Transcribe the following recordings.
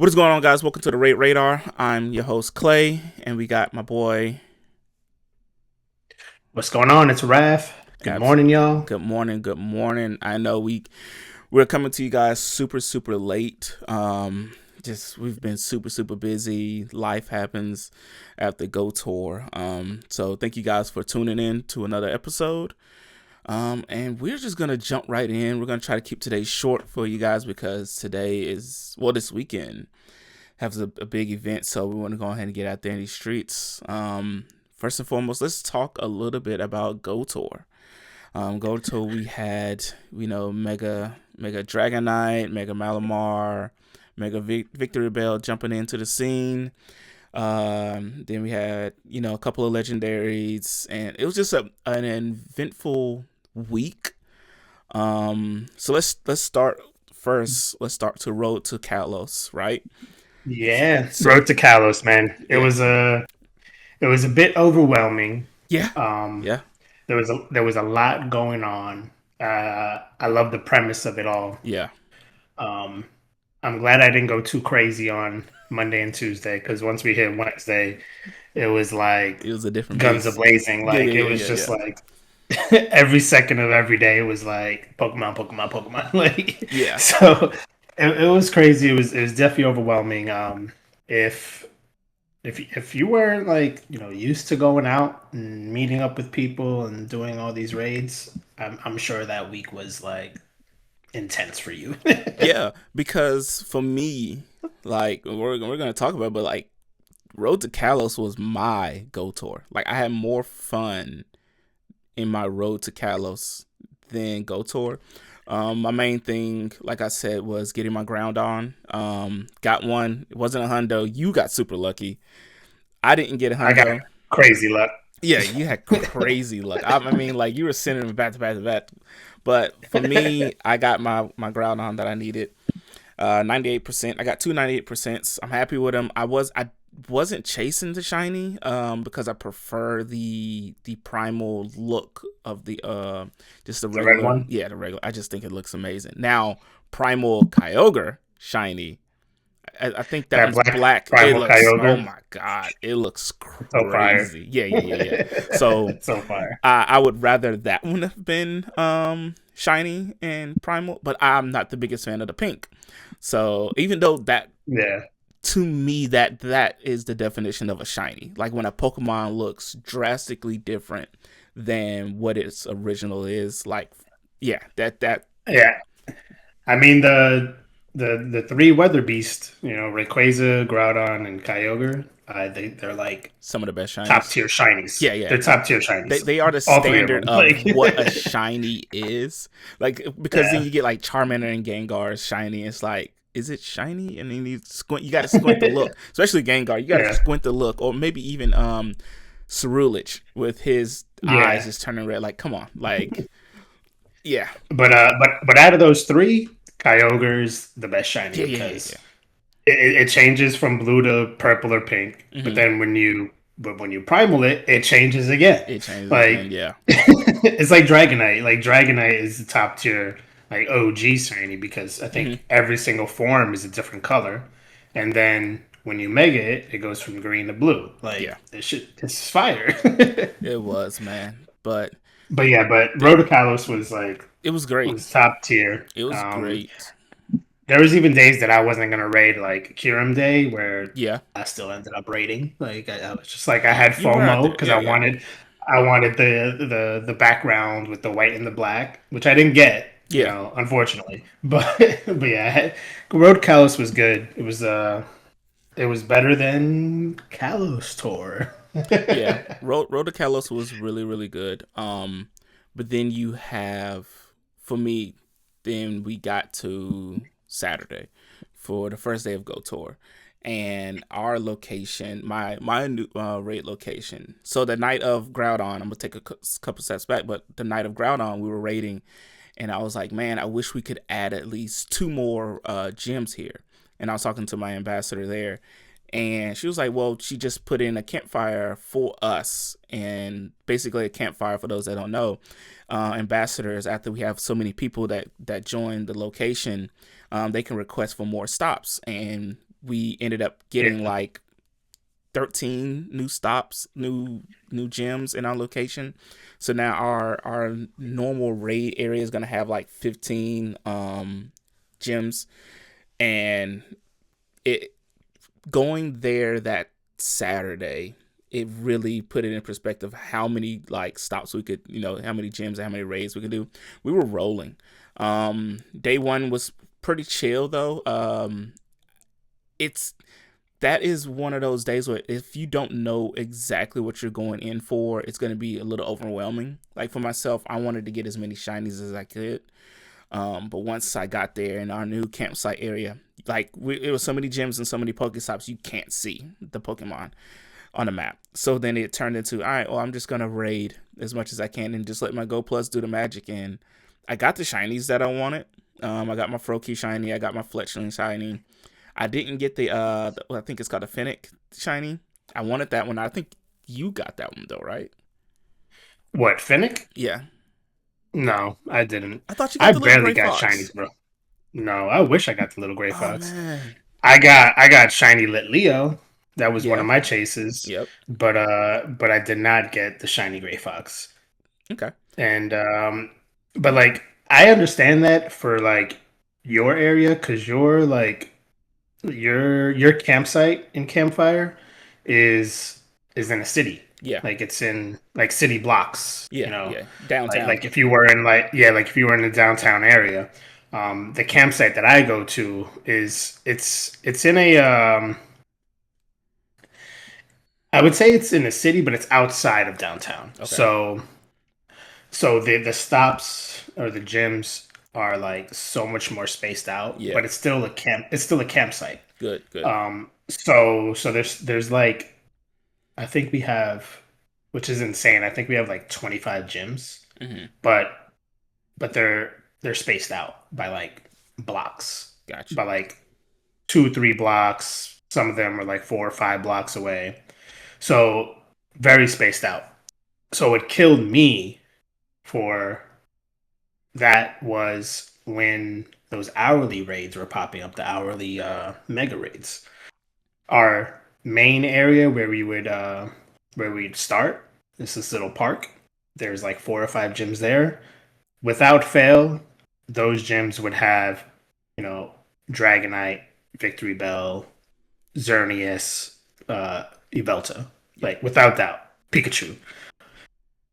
What is going on, guys? Welcome to the Rate Radar. I'm your host Clay, and we got my boy. What's going on? It's Raph. Good Abs- morning, y'all. Good morning. Good morning. I know we're coming to you guys super late. Just we've been super busy. Life happens at the Go Tour. So thank you guys for tuning in to another episode. And we're just gonna jump right in. We're gonna try to keep today short for you guys because today is this weekend has a big event, so we want to go ahead and get out there in these streets. First and foremost, let's talk a little bit about Go Tour. Go Tour, we had Mega Dragonite, Mega Malamar, Mega Victory Bell jumping into the scene. Then we had a couple of legendaries, and it was just an eventful week. So let's start first. Let's start to Road to Kalos, right? Yeah, So Road to Kalos, man. It yeah, was a bit overwhelming. yeah, Um, yeah, there was a lot going on. I love the premise of it all. yeah. Um, I'm glad I didn't go too crazy on Monday and Tuesday because once we hit Wednesday, it was like It was a different guns a beast. blazing. Yeah, Like yeah, it yeah, was yeah, just yeah, like every second of every day it was like Pokemon, Pokemon, Pokemon. Like yeah. so, it was crazy. It was definitely overwhelming. If if you were like used to going out and meeting up with people and doing all these raids, I'm sure that week was like intense for you. Yeah, because for me, like we're gonna talk about, it, but like Road to Kalos was my go tour. Like I had more fun in my Road to Kalos than Go Tour. My main thing, like I said, was getting my ground on. Got one. It wasn't a hundo. You got super lucky. I didn't get a I got hundo. crazy luck. Yeah, you had crazy luck. I mean, like you were sending them back to back to back. But for me, I got my ground on that I needed. 98%. I got two 98%. I'm happy with them. I wasn't chasing the shiny because I prefer the primal look of the just the The red regular, one. yeah, the regular. I just think it looks amazing. Now primal Kyogre shiny, I think that That one's black black. It primal looks, oh Kyogre. my god, it looks So fire. crazy. Yeah. So So fire. I would rather that one have been shiny and primal, but I'm not the biggest fan of the pink. So even though that, Yeah. to me, that is the definition of a shiny. Like when a Pokemon looks drastically different than what its original is. Like, yeah, that yeah, Yeah. I mean the three weather beasts, Rayquaza, Groudon, and Kyogre. They're like some of the best top shinies. tier shinies. Yeah. They're top tier They shinies. are the All three of standard them. of Like what a shiny is. Like because then yeah, you get like Charmander and Gengar shiny. It's like, is it shiny? And then you squint. You got to squint the look, especially Gengar. You got to yeah, squint the look, or maybe even Cerulich with his eyes yeah. is turning red. Like, come on, like, yeah, But out of those three, Kyogre's the best shiny yeah. because it changes from blue to purple or pink. But Mm-hmm. then when you primal it, it changes again. It changes again. Like Yeah. it's like Dragonite. Like Dragonite is the top tier like OG shiny because I Mm-hmm. think every single form is a different color, and then when you mega it, it goes from green to blue. Yeah. Like it's fire. It was, man, but But yeah, but the, Rhodokalos was like it was great. was top tier. It was great. There was even days that I wasn't gonna raid like Kiram Day where Yeah, I still ended up raiding. Like I was just like I had you were out FOMO there. because Yeah, yeah. I wanted the background with the white and the black, which I didn't get, Yeah, unfortunately. But but yeah, Road Kalos was good. It was better than Kalos Tour. yeah. Road to Kalos was really good. But then you have, for me, then we got to Saturday for the first day of Go Tour, and our location, my new raid location. So the night of Groudon, I'm gonna take a couple steps back, but the night of Groudon, we were raiding, and I was like, man, I wish we could add at least two more gyms here. And I was talking to my ambassador there, and she was like, well, she just put in a campfire for us. And basically, a campfire, for those that don't know, ambassadors, after we have so many people that join the location, they can request for more stops. And we ended up Yeah. getting like 13 new stops, new gyms in our location. So now our normal raid area is gonna have like 15 gyms, and it going there that Saturday, it really put it in perspective how many like stops we could, how many gyms and how many raids we could do. We were rolling. Day one was pretty chill though. It's that is one of those days where if you don't know exactly what you're going in for, it's going to be a little overwhelming. Like for myself, I wanted to get as many shinies as I could. But once I got there in our new campsite area, like it was so many gyms and so many Pokestops, you can't see the Pokemon on the map. So then it turned into, all right, well, I'm just going to raid as much as I can and just let my Go Plus do the magic. And I got the shinies that I wanted. I got my Froakie shiny. I got my Fletchling shiny. I didn't get I think it's called a Fennec shiny. I wanted that one. I think you got that one though, right? What, Finnick? Yeah. No, I didn't. I thought you got I the little barely gray got fox. shinies, bro. No, I wish I got the little gray Oh fox. man. I got shiny lit Leo. That was one of Yeah. my chases, Yep. but I did not get the shiny gray fox. Okay. And but like I understand that for like your area because you're like your campsite in Campfire is is in a city. Yeah. Like it's in like city blocks, Yeah. Yeah. Downtown. Like if you were in like yeah, like if you were in the downtown area. The campsite that I go to is it's in a I would say it's in a city, but it's outside of downtown. Okay. So the stops or the gyms are like so much more spaced out, Yeah. but it's still a camp. It's still a campsite. Good. Good. So there's like I think we have, which is insane. I think we have like 25 gyms, Mm-hmm. but they're spaced out by like blocks, Gotcha. by like 2 3 blocks. Some of them are like 4 or 5 blocks away. So very spaced out. So it killed me for that was when those hourly raids were popping up, the hourly mega raids. Our main area where we'd start is this little park. There's like 4 or 5 gyms there. Without fail, those gyms would have, you know, Dragonite, Victory Bell, Xerneas, Yveltal. Yeah. Like without doubt, Pikachu.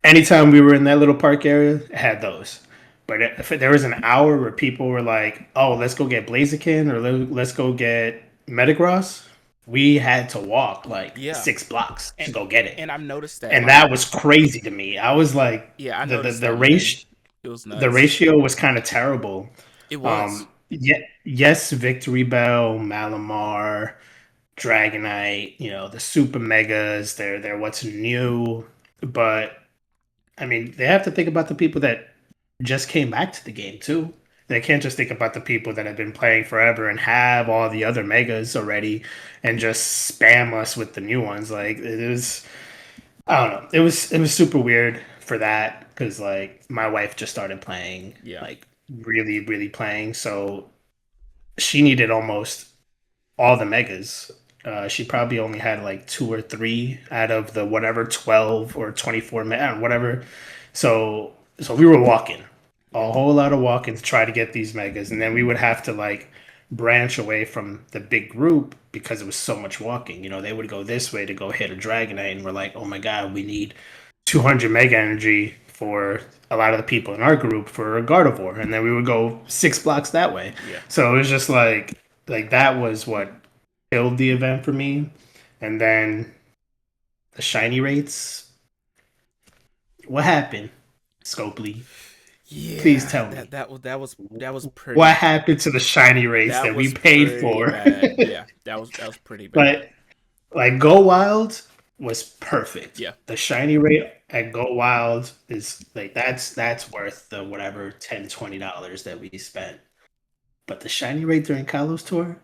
Anytime we were in that little park area, it had those. But if there was an hour where people were like, "Oh, let's go get Blaziken or let's go get Metagross," we had to walk like Yeah. 6 blocks to And go get it, and I've noticed that and like that was crazy to me. I was like, yeah, I the noticed the that, man. race It was the nuts. ratio was kind of terrible. It was. Yeah, yes, Victory Bell, Malamar, Dragonite, the Super Megas. They're what's new, but I mean, they have to think about the people that just came back to the game too. They can't just think about the people that have been playing forever and have all the other megas already and just spam us with the new ones. Like it was, I don't know. It was super weird for that because like my wife just started playing, Yeah. like really really playing, so she needed almost all the megas. She probably only had like 2 or 3 out of the whatever 12 or 24 whatever. So we were walking Yeah. a whole lot of walking to try to get these megas, and then we would have to like branch away from the big group because it was so much walking. They would go this way to go hit a Dragonite, and we're like, oh my god, we need 200 mega energy for a lot of the people in our group for a Gardevoir, and then we would go 6 blocks that way. Yeah. So it was just like that was what killed the event for me. And then the shiny rates. What happened, Scopely? Please Yeah. tell That me. that was that was that was What pretty happened to the shiny rates that that we was paid pretty for? bad. Yeah. That was pretty bad. But like Go Wild was perfect. Yeah. The shiny rate at Go Wild is like that's worth the whatever $10-20 that we spent. But the shiny rate during Kalos tour,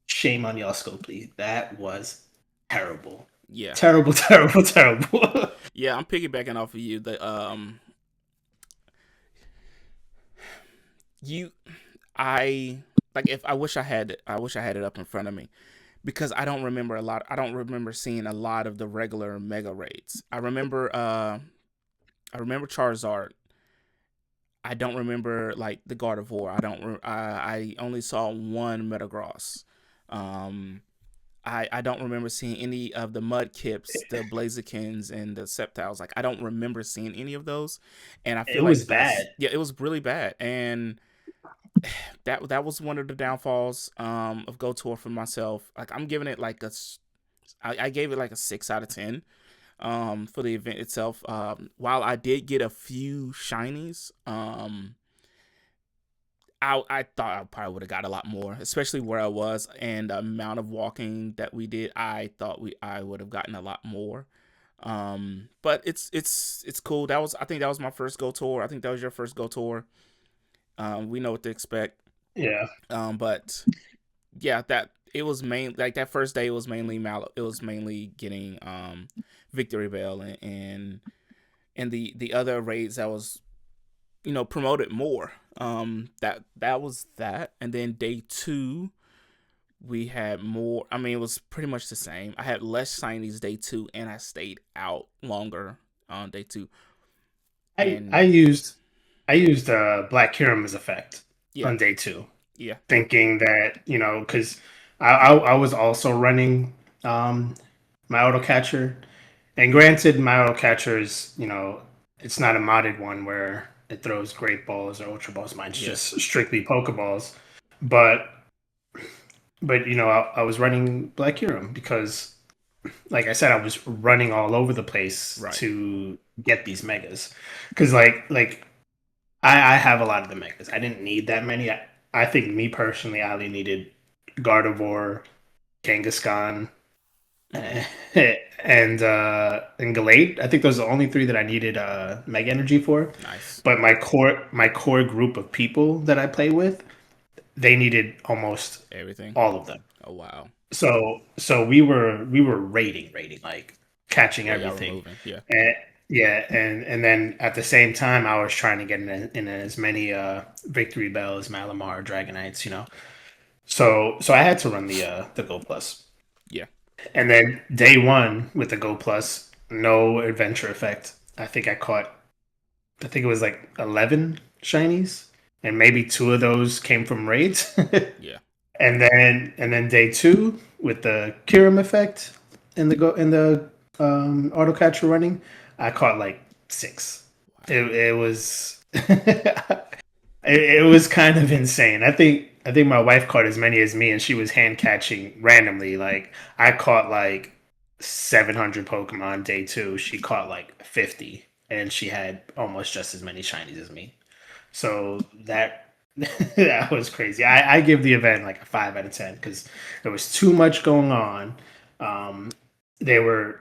shame on y'all, Scopely. That was terrible. Yeah. Terrible, terrible, terrible. Yeah, I'm piggybacking off of you. The you I like if I wish I had it up in front of me because I don't remember a lot. I don't remember seeing a lot of the regular mega raids. I remember Charizard. I don't remember like the Gardevoir. I only saw one Metagross. Um, I don't remember seeing any of the Mudkips, the Blazikins, and the Sceptiles. Like I don't remember seeing any of those, and I It feel was like bad. yeah, it was really bad, and that was one of the downfalls of Go Tour for myself. Like I'm giving it like I gave it like a 6 out of 10 for the event itself. While I did get a few shinies, I thought I probably would have got a lot more, especially where I was and the amount of walking that we did. I would have gotten a lot more. But it's cool. I think that was my first Go Tour. I think that was your first Go Tour. We know what to expect. Yeah. But yeah, that it was main like that first day. It was mainly getting Victory Bell and the other raids that was promoted more. That was that, and then day two we had more. I mean, it was pretty much the same. I had less signees day two, and I stayed out longer on day two. I I And used I used Black Hiram's effect yeah, on day two, yeah, thinking that because I was also running um, my auto catcher, and granted, my auto catcher is it's not a modded one where it throws great balls or ultra balls. Mine's yeah, just strictly Pokeballs, but I was running Black Hiram because like I said, I was running all over the place right. to get these megas. Because I have a lot of the megas. I didn't need that many. I think me personally, I only needed Gardevoir, Kangaskhan, Mm-hmm. and Gallade. I think those are the only three that I needed Mega Energy for. Nice. But my core group of people that I play with, they needed almost Everything. all of them. Oh wow. So we were rating like catching Yeah, y'all were everything, moving. Yeah, and yeah, and then at the same time I was trying to get in as many Victory Bells, Malamar, Dragonites, So I had to run the Go Plus, yeah, and then day one with the Go Plus, no adventure effect. I think it was like 11 shinies, and maybe two of those came from raids. yeah. And then day two with the Kirim effect in the auto catcher running, I caught like six. Wow. It was it was kind of insane. I think my wife caught as many as me, and she was hand catching randomly. Like I caught like 700 Pokemon day two. She caught like 50, and she had almost just as many shinies as me. So that was crazy. I give the event like a 5 out of 10 because there was too much going on. Um, they were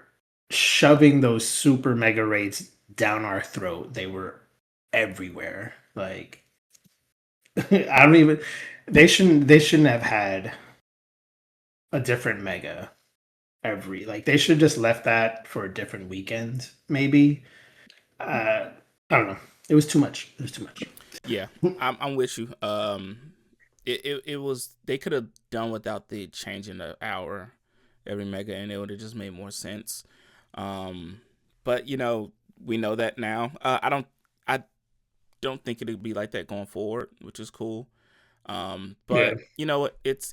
shoving those super mega raids down our throat. They were everywhere. Like I don't even. They shouldn't have had a different mega every. Like they should have just left that for a different weekend. Maybe. I don't know. It was too much. It was too much. Yeah, I'm with you. It was they could have done without the changing the hour every mega, and it would have just made more sense. Um, but we know that now. I don't think it'll be like that going forward, which is cool. Yeah. But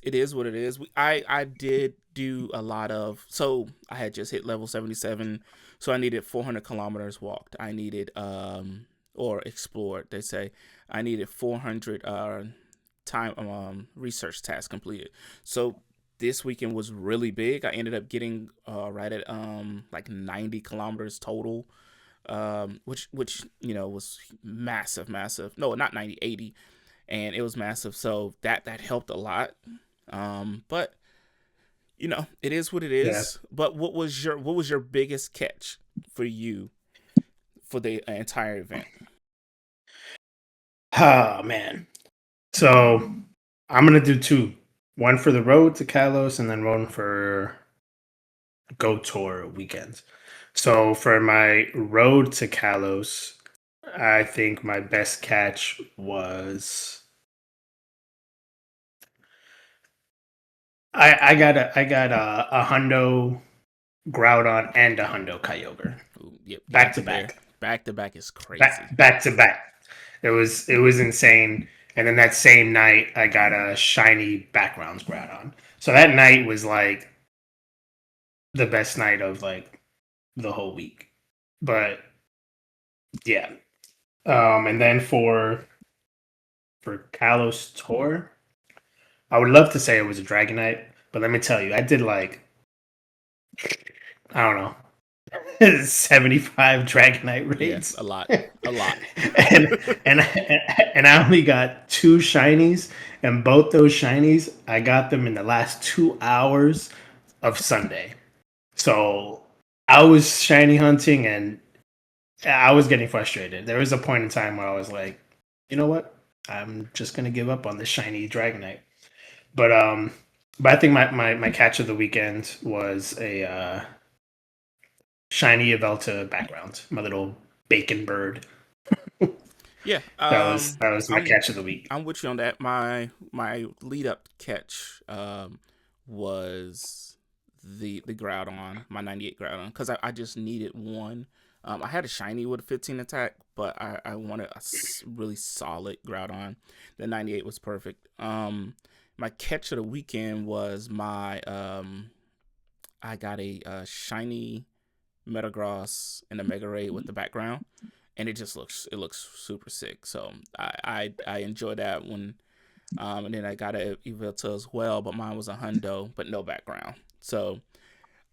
it is what it is. I did do a lot of so I had just hit level 77, so I needed 400 kilometers walked. I needed or explored. They say I needed 400 time research tasks completed. So this weekend was really big. I ended up getting right at like 90 kilometers total, which was massive, massive. No, not 90, 80, and it was massive. So that helped a lot. But it is what it Yeah. is. But what was your biggest catch for you for the entire event? Oh man. So I'm gonna do two. One for the road to Kalos and then one for Go Tour weekends. So for my road to Kalos, I think my best catch was I got a hundo Groudon and a hundo Kyogre Ooh, yep, back back to to there. back, Back to back is back crazy. back to back. It was insane. And then that same night, I got a shiny backgrounds Groudon. So that night was like the best night of like the whole week. But yeah. And then for Kalos Tour, I would love to say it was a Dragonite, but let me tell you, I did like I don't know 75 Dragonite Yeah, raids, a lot, a lot. and and I only got two shinies, and both those shinies I got them in the last 2 hours of Sunday. So I was shiny hunting, and I was getting frustrated. There was a point in time where I was like, you know what? I'm just gonna give up on this shiny Dragonite. But um, but I think my catch of the weekend was a shiny Avelta background. My little bacon bird. Yeah, That was my I'm catch of the week. I'm with you on that. My lead up catch was the Groudon, my 98 Groudon, because I just needed one. I had a shiny with a 15 attack, but I wanted a really solid Groudon. The 98 was perfect. My catch of the weekend was my I got a shiny Metagross in the Mega Raid with the background, and it looks super sick. So I enjoy that one. And then I got a Evelta as well, but mine was a hundo, but no background. So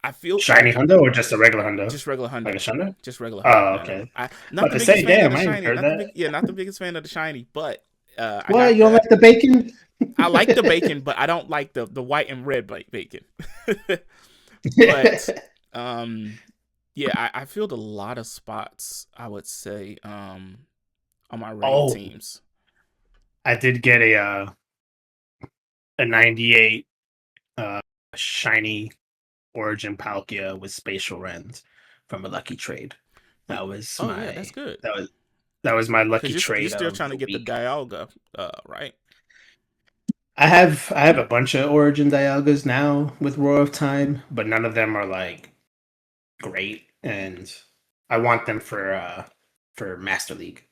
I feel Shiny like Hundo or just a regular Hundo? just regular Like a hundo, Shundo? just regular hundo. Oh, No, no, okay. I not About the to biggest say, fan of damn, the I ain't shiny, heard that. not the biggest fan of the shiny, but I What? got You don't that. like the bacon? I like the bacon, but I don't like the white and red bacon. But um yeah, I filled a lot of spots, I would say, on my raid Oh, teams. I did get a 98 uh shiny Origin Palkia with spatial rends from a lucky trade. Wait, That was oh yeah, that's my good. that was that was my Because lucky you're trade still of trying to the get the week. Dialga, right? I have a bunch of Origin Dialgas now with Roar of Time, but none of them are like great, and I want them for Master League.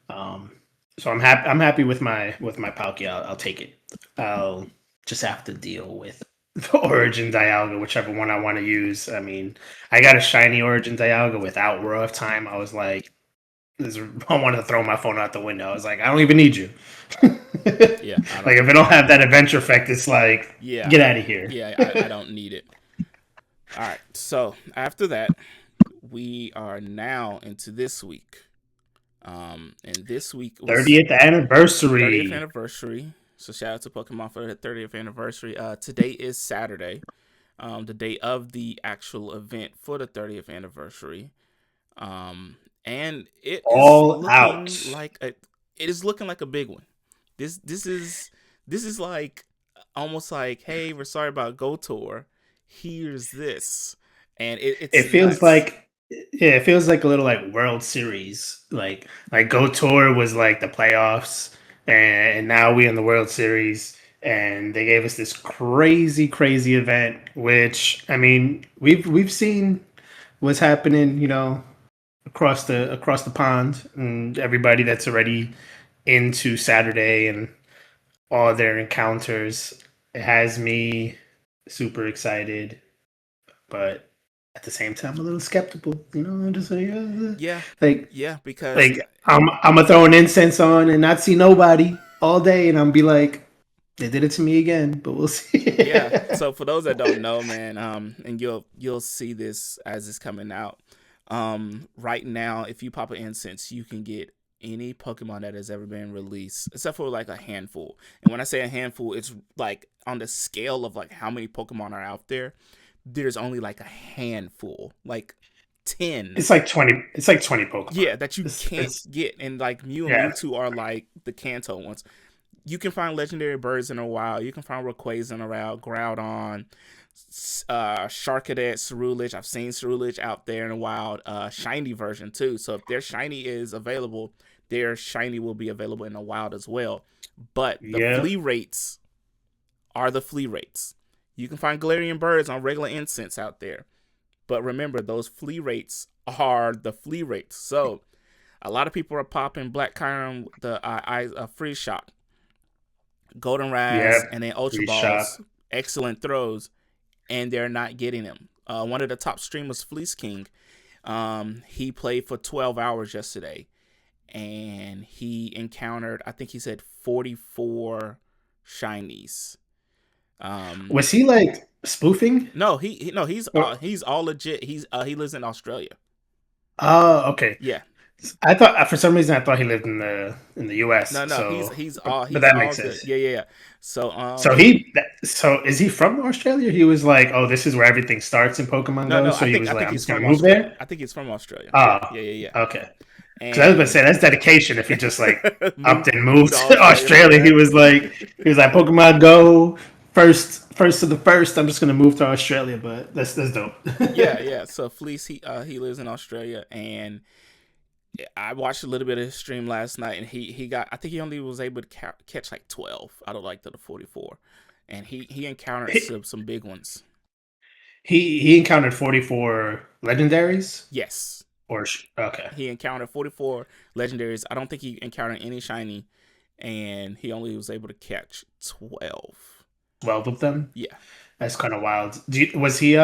Um, so I'm happy. I'm happy with my Palkia. I'll take it. I'll just have to deal with the Origin Dialga, whichever one I want to use. I mean, I got a shiny Origin Dialga without Roar of Time. I was like, I wanted to throw my phone out the window. I was like, I don't even need you. Like Yeah, I don't. if it don't have that adventure effect, it's like, Yeah, get out of here. yeah, I don't need it. All right. So after that, we are now into this week. And this week was 30th the 30th anniversary. anniversary. So shout out to Pokemon for the 30th anniversary. Today is Saturday, the day of the actual event for the 30th anniversary. And All out. it is looking like a big one. This is like almost like, hey, we're sorry about Go Tour. Here's this, and it's It feels nuts. like yeah, it feels like a little like World Series. Like Go Tour was like the playoffs, and now we in the World Series, and they gave us this crazy event. Which I mean, we've seen what's happening, across the pond, and everybody that's already into Saturday and all their encounters. It has me super excited, but at the same time a little skeptical. I'm just like, Yeah, like yeah, because like I'm gonna throw an incense on and not see nobody all day, and I'm be like, they did it to me again, but we'll see. yeah. So for those that don't know, man, and you'll see this as it's coming out. Right now, if you pop an incense, you can get any Pokemon that has ever been released, except for like a handful. And when I say a handful, it's like on the scale of like how many Pokemon are out there. There's only like a handful, like 10. It's like 20. It's like 20 Pokemon. Yeah, that you can't It's get, and like Mew and yeah, Mewtwo are like the Kanto ones. You can find legendary birds in a wild. You can find Rayquaza in a wild, Groudon, Sharkadet, Ceruledge. I've seen Ceruledge out there in a wild, shiny version too. So if their shiny is available, their shiny will be available in the wild as well. But the yeah. flea rates are the flea rates. You can find Galarian birds on regular incense out there. But remember, those flea rates are the flea rates. So a lot of people are popping Black Chiron, the Freeze Shock, Golden Yeah, Raz, and then Ultra free shot. Balls. Excellent throws, and they're not getting them. One of the top streamers, Fleece King, he played for 12 hours yesterday, and he encountered, I think he said 44 shinies. Was he like spoofing? No, no, Or, he's all legit. He lives in Australia. oh, okay. Yeah. I thought for some reason I thought he lived in the U.S. No, So, but he's that all makes good. sense. Yeah. So So is he from Australia? He was like, oh, this is where everything starts in Pokemon Go. no, So he was I like, think I'm he's just gonna from move Australia. there. I think he's from Australia. Ah, Yeah. okay. Because I was gonna And say that's dedication. If he just like upped and moved moved to to Australia for Australia, that. he was like Pokemon Go first to the first. I'm just gonna move to Australia, but that's dope. Yeah. So Fleece, he lives in Australia, and I watched a little bit of his stream last night, and he got, I think he only was able to catch like 12 out of like the 44, and he encountered he, some big ones. he encountered 44 legendaries, Yes, okay, he encountered 44 legendaries. I don't think he encountered any shiny, and he only was able to catch 12. 12 of them. Yeah. That's kind of wild. Was he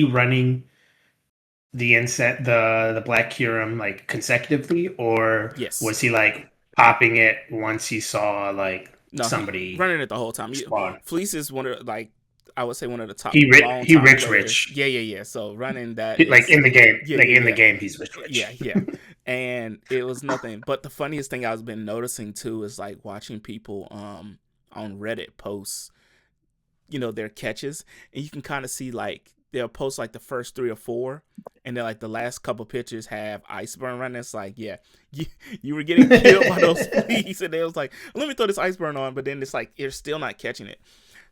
running the Black Curum like consecutively, or Yes. was he like popping it once he saw like No, he somebody running it the whole time. spawn? Fleece is one of, like, I would say one of the top long He time rich players. rich. Yeah. So running that Like is, in the game, yeah. he's rich rich. Yeah. And it was nothing. But the funniest thing I've been noticing too is like watching people on Reddit posts, their catches, and you can kind of see like they'll post like the first 3 or 4, and then like the last couple pictures have Iceburn running. It's like, yeah, you were getting killed by those fleas, and they was like, let me throw this Iceburn on, but then it's like you're still not catching it.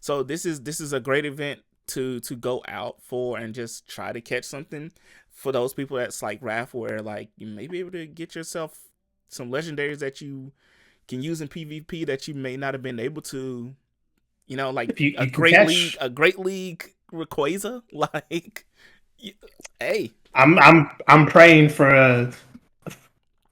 So this is a great event to go out for and just try to catch something. For those people that's like Raph, where like you may be able to get yourself some legendaries that you can use in PvP that you may not have been able to, like If you a can great league, catch, Rayquaza, like, hey, I'm praying for a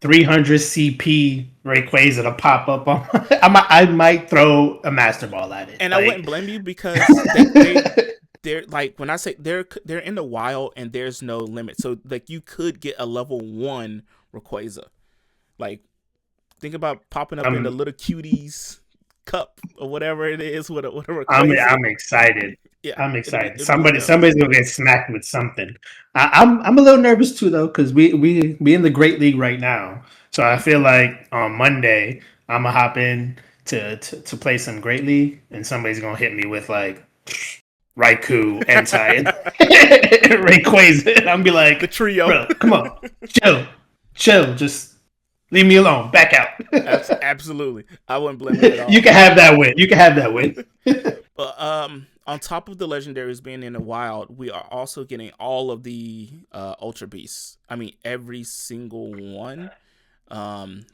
300 CP Rayquaza to pop up on. I might throw a Master Ball at it. and I Like, wouldn't blame you because they're like, when I say they're in the wild and there's no limit, so like you could get a level 1 Rayquaza. Like, think about popping up in the little cuties cup or whatever it is with a Rayquaza. I'm excited. Yeah, I'm excited. it'll be dope. Somebody's gonna get smacked with something. I'm a little nervous too though, because we in the Great League right now. So I feel like on Monday I'm gonna hop in to play some Great League, and somebody's gonna hit me with like Raikou, Entei, and Rayquaza, and I'm be like, The trio. bro, come on, chill, just leave me alone, back out. Absolutely, I wouldn't blame you at all. You can have that win. You can have that win. But on top of the legendaries being in the wild, we are also getting all of the Ultra Beasts. I mean, every single one.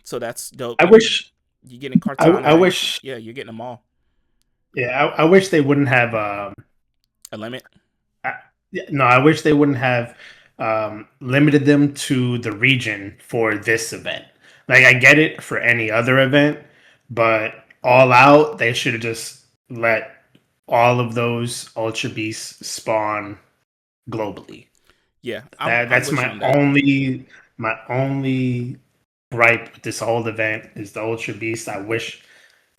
So that's dope. I wish. You're getting Cartana. I wish. Yeah, you're getting them all. Yeah, I wish they wouldn't have. A limit. No, I wish they wouldn't have limited them to the region for this event. Like, I get it for any other event, but all out, they should have just let all of those Ultra Beasts spawn globally. Yeah, That's my only gripe with this whole event is the Ultra Beast. I wish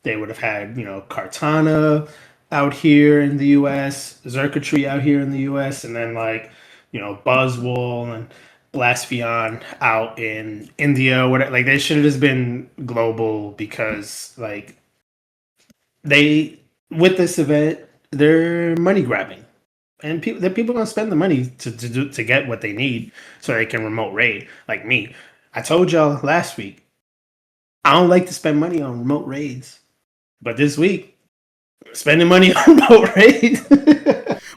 they would have had, Cartana out here in the US, Xurkitree out here in the US, and then like, Buzzwole and Blaspheon out in India. Whatever. Like, they should have just been global, because like they, with this event, they're money grabbing, and people gonna spend the money to get what they need so they can remote raid. Like me, I told y'all last week, I don't like to spend money on remote raids, but this week, spending money on remote raids.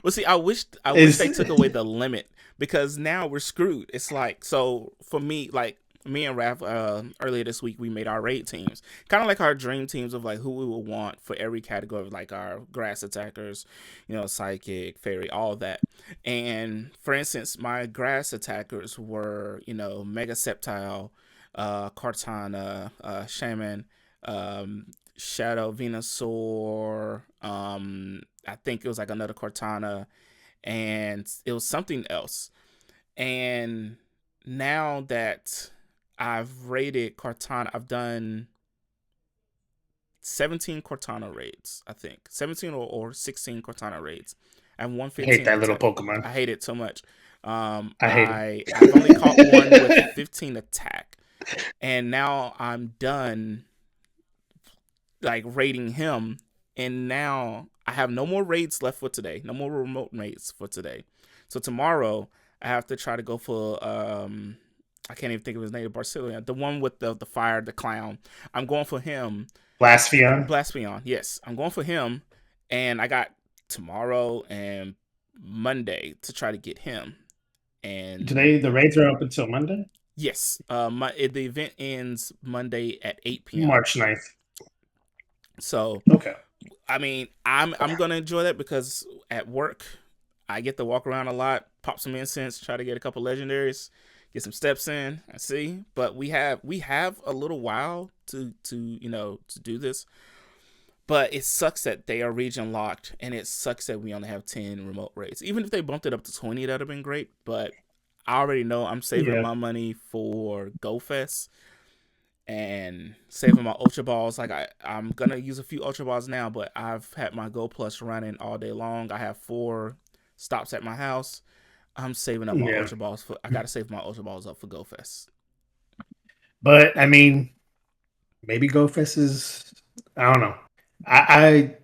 Well, see, I wish they took away the limit, because now we're screwed. It's like, so for me, like, Me and Raph earlier this week we made our raid teams, kind of like our dream teams of like who we would want for every category of like our grass attackers, psychic, fairy, all of that. And for instance, my grass attackers were Mega Sceptile, Cortana, Shaman, um, Shadow Venusaur. I think it was like another Cortana, and it was something else. And now that I've rated Cortana, I've done 17 Cortana raids, I think. 17 or 16 Cortana raids. I have I hate 115 that little attack. Pokemon. I hate it so much. I hate him. I've only caught one with 15 attack, and now I'm done like rating him. And now I have no more raids left for today. No more remote raids for today. So tomorrow I have to try to go for I can't even think of his name, Barcelona, the one with the fire, the clown. I'm going for him. Blaspheon. Blaspheon, yes. I'm going for him. And I got tomorrow and Monday to try to get him. And Today the raids are up until Monday, yes, the event ends Monday at 8 p.m. March 9th. So Okay. I mean, I'm gonna enjoy that because at work I get to walk around a lot, pop some incense, try to get a couple legendaries, get some steps in. I see, but we have a little while to do this. But it sucks that they are region locked, and it sucks that we only have 10 remote raids. Even if they bumped it up to 20, that'd have been great. But I already know I'm saving Yeah. my money for Go Fest and saving my Ultra Balls. Like I'm gonna use a few Ultra Balls now, but I've had my Go Plus running all day long. I have 4 stops at my house. I'm saving up my Yeah. Ultra Balls for. I gotta save my Ultra Balls up for Go Fest. But I mean, maybe GoFest is. I don't know. I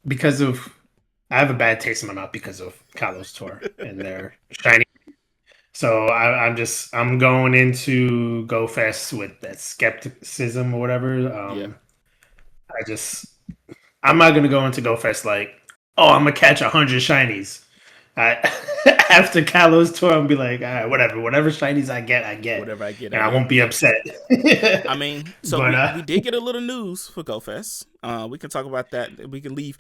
because of I have a bad taste in my mouth because of Kalos Tour and their shiny. So I'm going into GoFest with that skepticism or whatever. Yeah, I just I'm not gonna go into GoFest like, oh, I'm gonna catch 100 shinies. I, after Kalos tour, I'll be like, all right, whatever shinies I get, whatever I get, I and I get. won't be upset. I mean, so but we did get a little news for Go Fest. We can talk about that. We can leave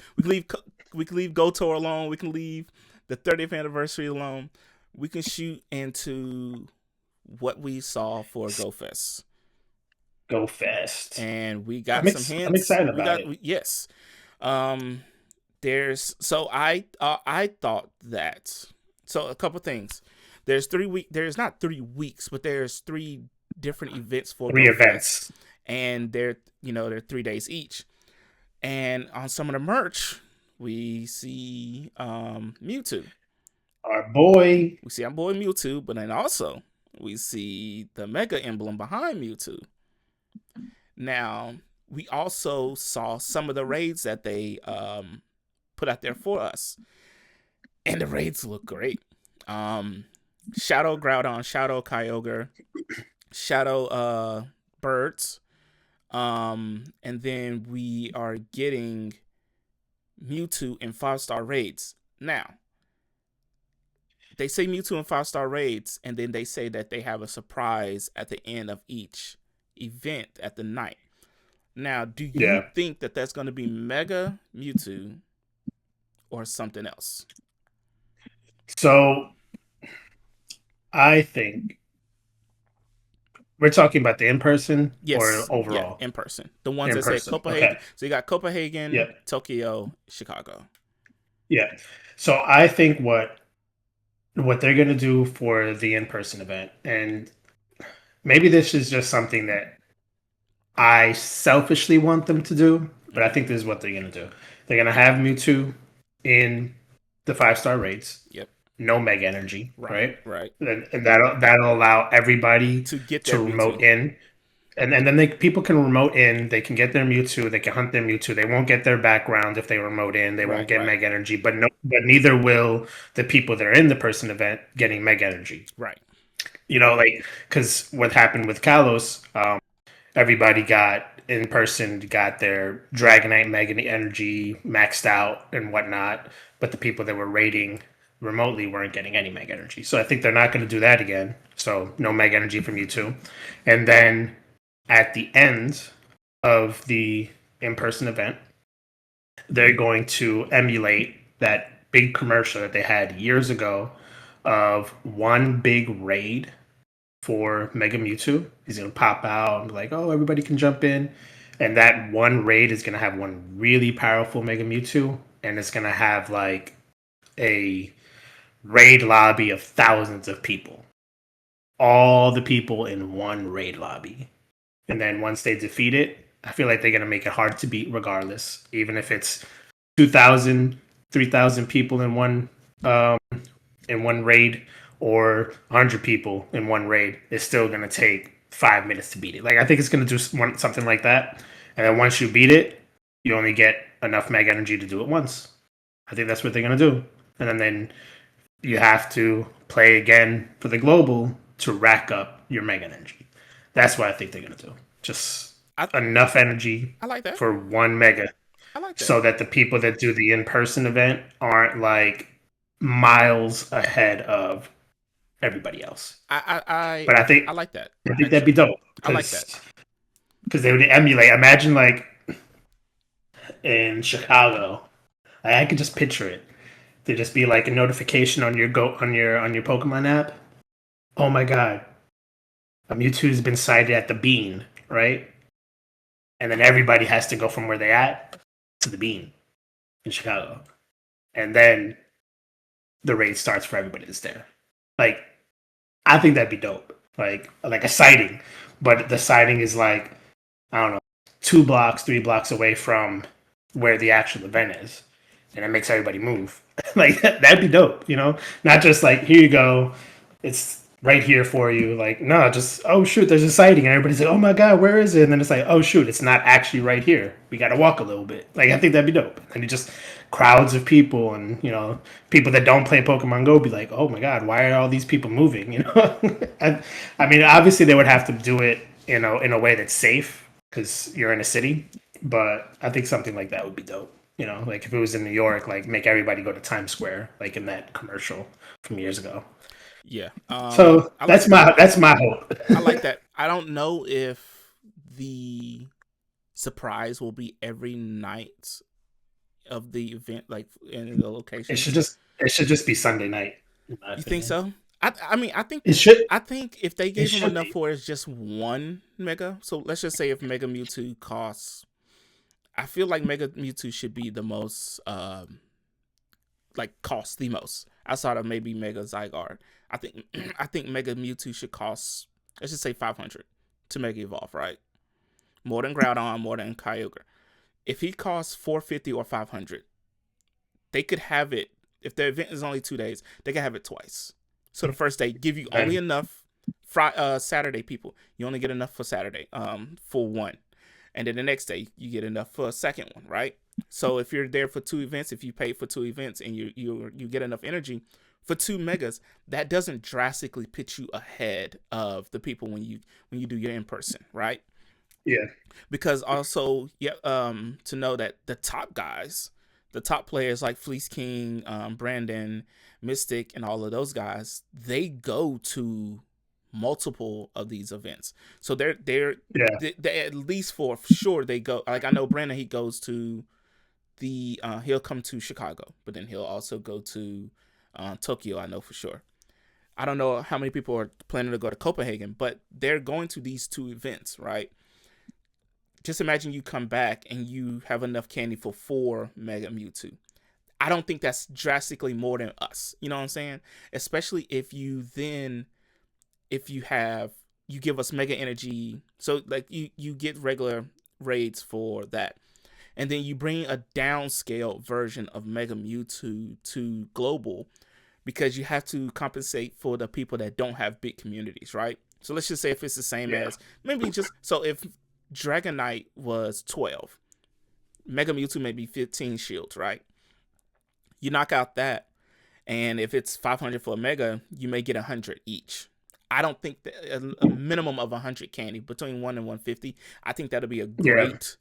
Go Tour alone. We can leave the 30th anniversary alone. We can shoot into what we saw for Go Fest. GoFest, And we got some I'm hints. excited We about got it. yes. Um, I thought that a couple things. There's not 3 weeks, but there's 3 different events for Three Go Fest, events. and they're 3 days each. And on some of the merch, we see Mewtwo. Our boy, We see our boy Mewtwo, but then also we see the Mega Emblem behind Mewtwo. Now, we also saw some of the raids that they put out there for us, and the raids look great. Um, Shadow Groudon, Shadow Kyogre, Shadow Birds, and then we are getting Mewtwo in 5-star raids. Now, they say Mewtwo in 5-star raids, and then they say that they have a surprise at the end of each event at the night. Now, do you yeah. think that that's going to be Mega Mewtwo or something else? So I think we're talking about the in person or Yes, yeah, overall. in person. The ones In that say person. Okay. Copenhagen. So you got Copenhagen, Yeah. Tokyo, Chicago. Yeah. So I think what they're gonna do for the in person event, and maybe this is just something that I selfishly want them to do, but I Okay. think this is what they're gonna do. They're gonna have Mewtwo in the 5-star raids, Yep. no Mega Energy, Right. right? Right. And that'll allow everybody To get to their remote Mewtwo. in. And then people can remote in. They can get their Mewtwo. They can hunt their Mewtwo. They won't get their background if they remote in. They won't Right. get Right. Mega Energy, but no, but neither will the people that are in the person event getting Mega Energy. Right. Like because what happened with Kalos, everybody got in person got their Dragonite Mega Energy maxed out and whatnot, but the people that were raiding remotely weren't getting any Mega Energy. So I think they're not going to do that again. So no Mega Energy from Mewtwo. And then at the end of the in person event, they're going to emulate that big commercial that they had years ago of one big raid for Mega Mewtwo. He's gonna pop out and be like, "Oh, everybody can jump in," and that one raid is gonna have one really powerful Mega Mewtwo, and it's gonna have like a raid lobby of thousands of people, all the people in one raid lobby, and then once they defeat it, I feel like they're gonna make it hard to beat regardless, even if it's 2,000, 3,000 people um, in one raid or 100 people in one raid. It's still going to take 5 minutes to beat it. Like I think it's going to do something like that, and then once you beat it, you only get enough Mega Energy to do it once. I think that's what they're going to do, and then you have to play again for the global to rack up your Mega Energy. That's what I think they're going to do. Just I enough energy I like that. for one Mega I like that. so that the people that do the in-person event aren't like miles ahead of everybody else. I I But I like that I think that'd be actually. dope I like that. because they would emulate. Imagine like in Chicago, I could just picture it. There'd just be like a notification on your go on your Pokemon app. Oh my god, a Mewtwo's been sighted at the Bean, right? And then everybody has to go from where they at to the Bean in Chicago, and then the raid starts for everybody that's there. Like, I think that'd be dope. Like a sighting, but the sighting is like I don't know, 2 blocks, 3 blocks away from where the actual event is, and it makes everybody move. Like that'd be dope, you know? Not just like here you go, it's right here for you. Like no, just oh shoot, there's a sighting, and everybody's like, oh my god, where is it? And then it's like, oh shoot, it's not actually right here. We got to walk a little bit. Like I think that'd be dope. And it just crowds of people, and you know, people that don't play Pokemon Go be like, oh my god, why are all these people moving? You know, I mean, obviously they would have to do it, you know, in a way that's safe because you're in a city. But I think something like that would be dope. You know, like if it was in New York, like make everybody go to Times Square, like in that commercial from years ago. Yeah. So I like that. that's my hope. I like that. I don't know if the surprise will be every night of the event, like in the locations. It should just be Sunday night, in my You think opinion. so? I mean It should I think if they it gave him should enough be. for it's just one Mega. So let's just say if Mega Mewtwo costs, I feel like Mega Mewtwo should be the most like cost the most outside of maybe Mega Zygarde. I think I think Mega Mewtwo should cost, let's just say 500 to Mega Evolve, right? More than Groudon, more than Kyogre. If he costs 450 or 500, they could have it. If the event is only 2 days, they could have it twice. So the first day, give you only And enough. Saturday people, you only get enough for Saturday, for one, and then the next day you get enough for a second one, right? So if you're there for two events, if you pay for two events and you get enough energy for two megas, that doesn't drastically put you ahead of the people when you do your in person, right? yeah, Because also, yeah, to know that the top guys, the top players like Fleece King, Brandon, Mystic, and all of those guys, they go to multiple of these events. So yeah, they at least for sure they go. Like I know Brandon, he goes to he'll come to Chicago, but then he'll also go to Tokyo. I know for sure. I don't know how many people are planning to go to Copenhagen, but they're going to these two events, right? Just imagine you come back and you have enough candy for 4 Mega Mewtwo. I don't think that's drastically more than us. You know what I'm saying? Especially if you have you give us Mega Energy, so like you get regular raids for that, and then you bring a downscale version of Mega Mewtwo to global because you have to compensate for the people that don't have big communities, right? So let's just say if it's the same yeah, as maybe just so if Dragonite was 12, Mega Mewtwo may be 15 shields, right? You knock out that, and if it's 500 for a Mega, you may get 100 each. I don't think that a minimum of 100 candy between 1 and 150. I think that'll be a yeah, great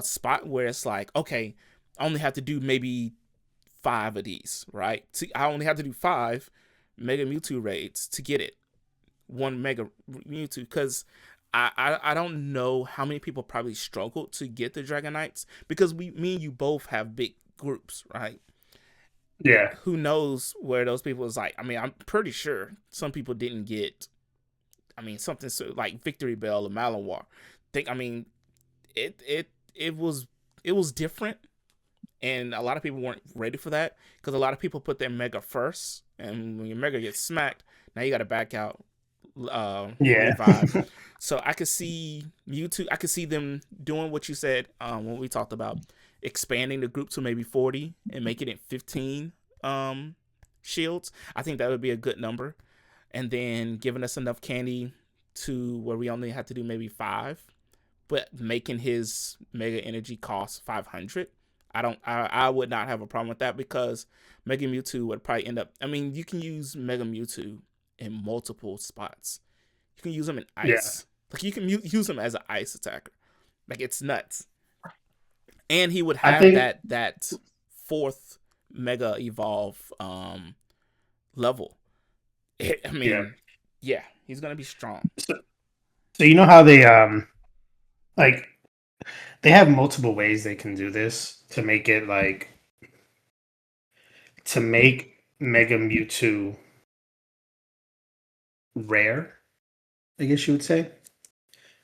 spot where it's like, okay, I only have to do maybe 5 of these, right? See, I only have to do 5 Mega Mewtwo raids to get it. One Mega Mewtwo, because I don't know how many people probably struggled to get the Dragonites, because me and you both have big groups, right? Yeah. Who knows where those people is like? I mean, I'm pretty sure some people didn't get. I mean, something so like Victory Bell or Malinois. I mean, it was different, and a lot of people weren't ready for that, because a lot of people put their Mega first, and when your Mega gets smacked, now you got to back out, Yeah. revive. So I could see Mewtwo. I could see them doing what you said, when we talked about expanding the group to maybe 40 and making it 15 shields. I think that would be a good number, and then giving us enough candy to where we only have to do maybe 5, but making his Mega Energy cost 500. I would not have a problem with that, because Mega Mewtwo would probably end up. I mean, you can use Mega Mewtwo in multiple spots. You can use him in Yeah. ice. Like, you can use him as an ice attacker. Like, it's nuts. And he would I have think that fourth Mega Evolve level. I yeah. mean, yeah, he's gonna be strong. So, so you know how they like they have multiple ways they can do this to make it like to make Mega Mewtwo rare, I guess you would say.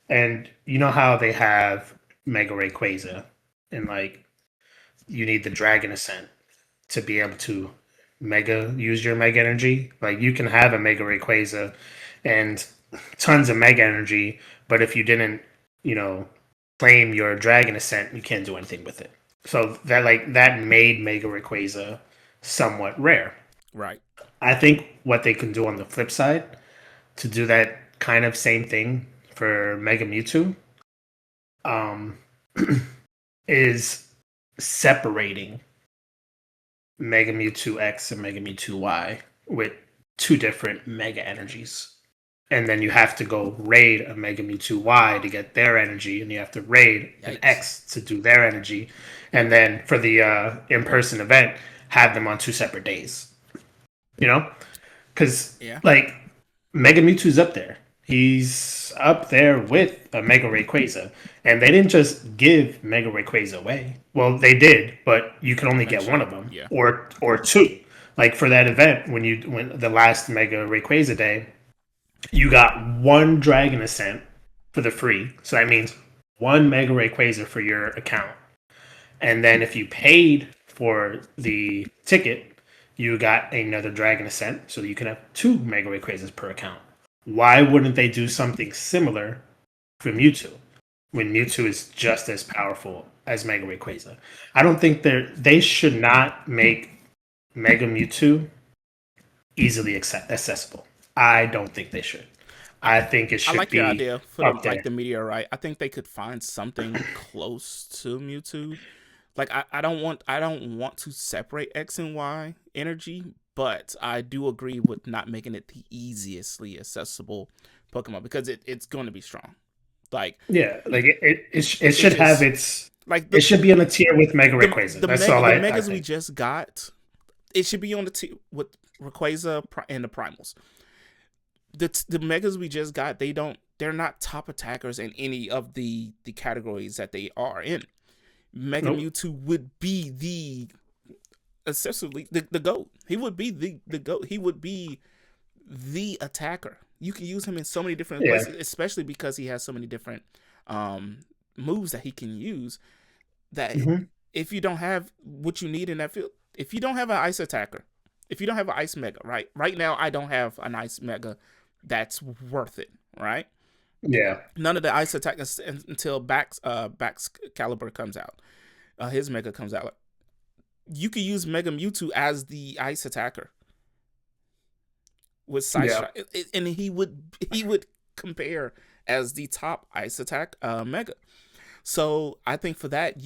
And you know how they have Mega Rayquaza, and like you need the Dragon Ascent to be able to mega use your Mega Energy. Like you can have a Mega Rayquaza and tons of Mega Energy, but if you didn't, you know, claim your Dragon Ascent, you can't do anything with it. So that made Mega Rayquaza somewhat rare. Right. I think what they can do on the flip side to do that kind of same thing for Mega Mewtwo, um, is separating Mega Mewtwo X and Mega Mewtwo Y with two different Mega Energies. And then you have to go raid a Mega Mewtwo Y to get their energy, and you have to raid an Yikes. X to do their energy. And then for the in person event, have them on two separate days. You know? Because, Yeah. like, Mega Mewtwo's up there. He's up there with a Mega Rayquaza. And they didn't just give Mega Rayquaza away. Well, they did, but you can only get one Eventually. of them Yeah. or two. Like for that event, when the last Mega Rayquaza day, you got one Dragon Ascent for the free. So that means one Mega Rayquaza for your account. And then if you paid for the ticket, you got another Dragon Ascent, so you can have two Mega Rayquazas per account. Why wouldn't they do something similar for Mewtwo when Mewtwo is just as powerful as Mega Rayquaza? I don't think they should not make Mega Mewtwo easily accessible. I don't think they should. I, I think it I should like your be idea for up there. the meteorite. I think they could find something close to Mewtwo. Like, I don't want to separate X and Y energy, but I do agree with not making it the easiestly accessible Pokemon, because it's going to be strong. Like, Yeah, like it it should have just its like it should be on a tier with Mega Rayquaza. That's all the I megas we think. just got, it should be on the with Rayquaza and the primals. The megas we just got, they're not top attackers in any of the categories that they are in. Mega Nope. Mewtwo would be the excessively the goat. He would be the goat. He would be the attacker. You can use him in so many different Yeah. places, especially because he has so many different um moves that he can use. That Hmm. if you don't have what you need in that field, if you don't have an ice attacker, if you don't have an ice mega, right now I don't have an ice mega that's worth it, right? Yeah. None of the ice attackers until Back's Caliber comes out. His mega comes out. You could use Mega Mewtwo as the ice attacker with Side Yeah. Strike, and he would compare as the top ice attack mega. So I think for that,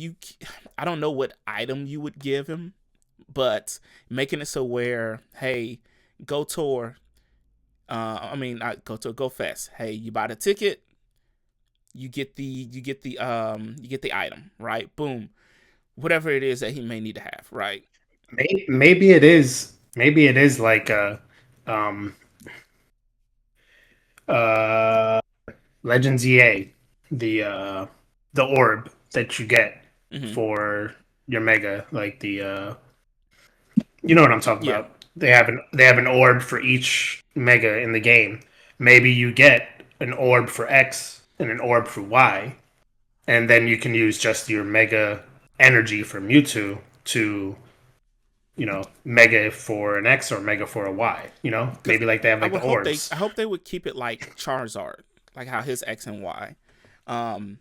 I don't know what item you would give him, but making it so where, hey, go tour. I mean, not go tour, go fast. Hey, you buy the ticket, you get the item, right? Boom, whatever it is that he may need to have, right? Maybe it is. Maybe it is like a um uh Legends EA, the orb that you get Hmm. for your mega, like you know what I'm talking Yeah, about. They have an orb for each mega in the game. Maybe you get an orb for X and an orb for Y, and then you can use just your mega energy for Mewtwo to mega for an X or mega for a Y. because Maybe like they have I like the would hope orbs. I hope they would keep it like Charizard, like how his X and Y, um,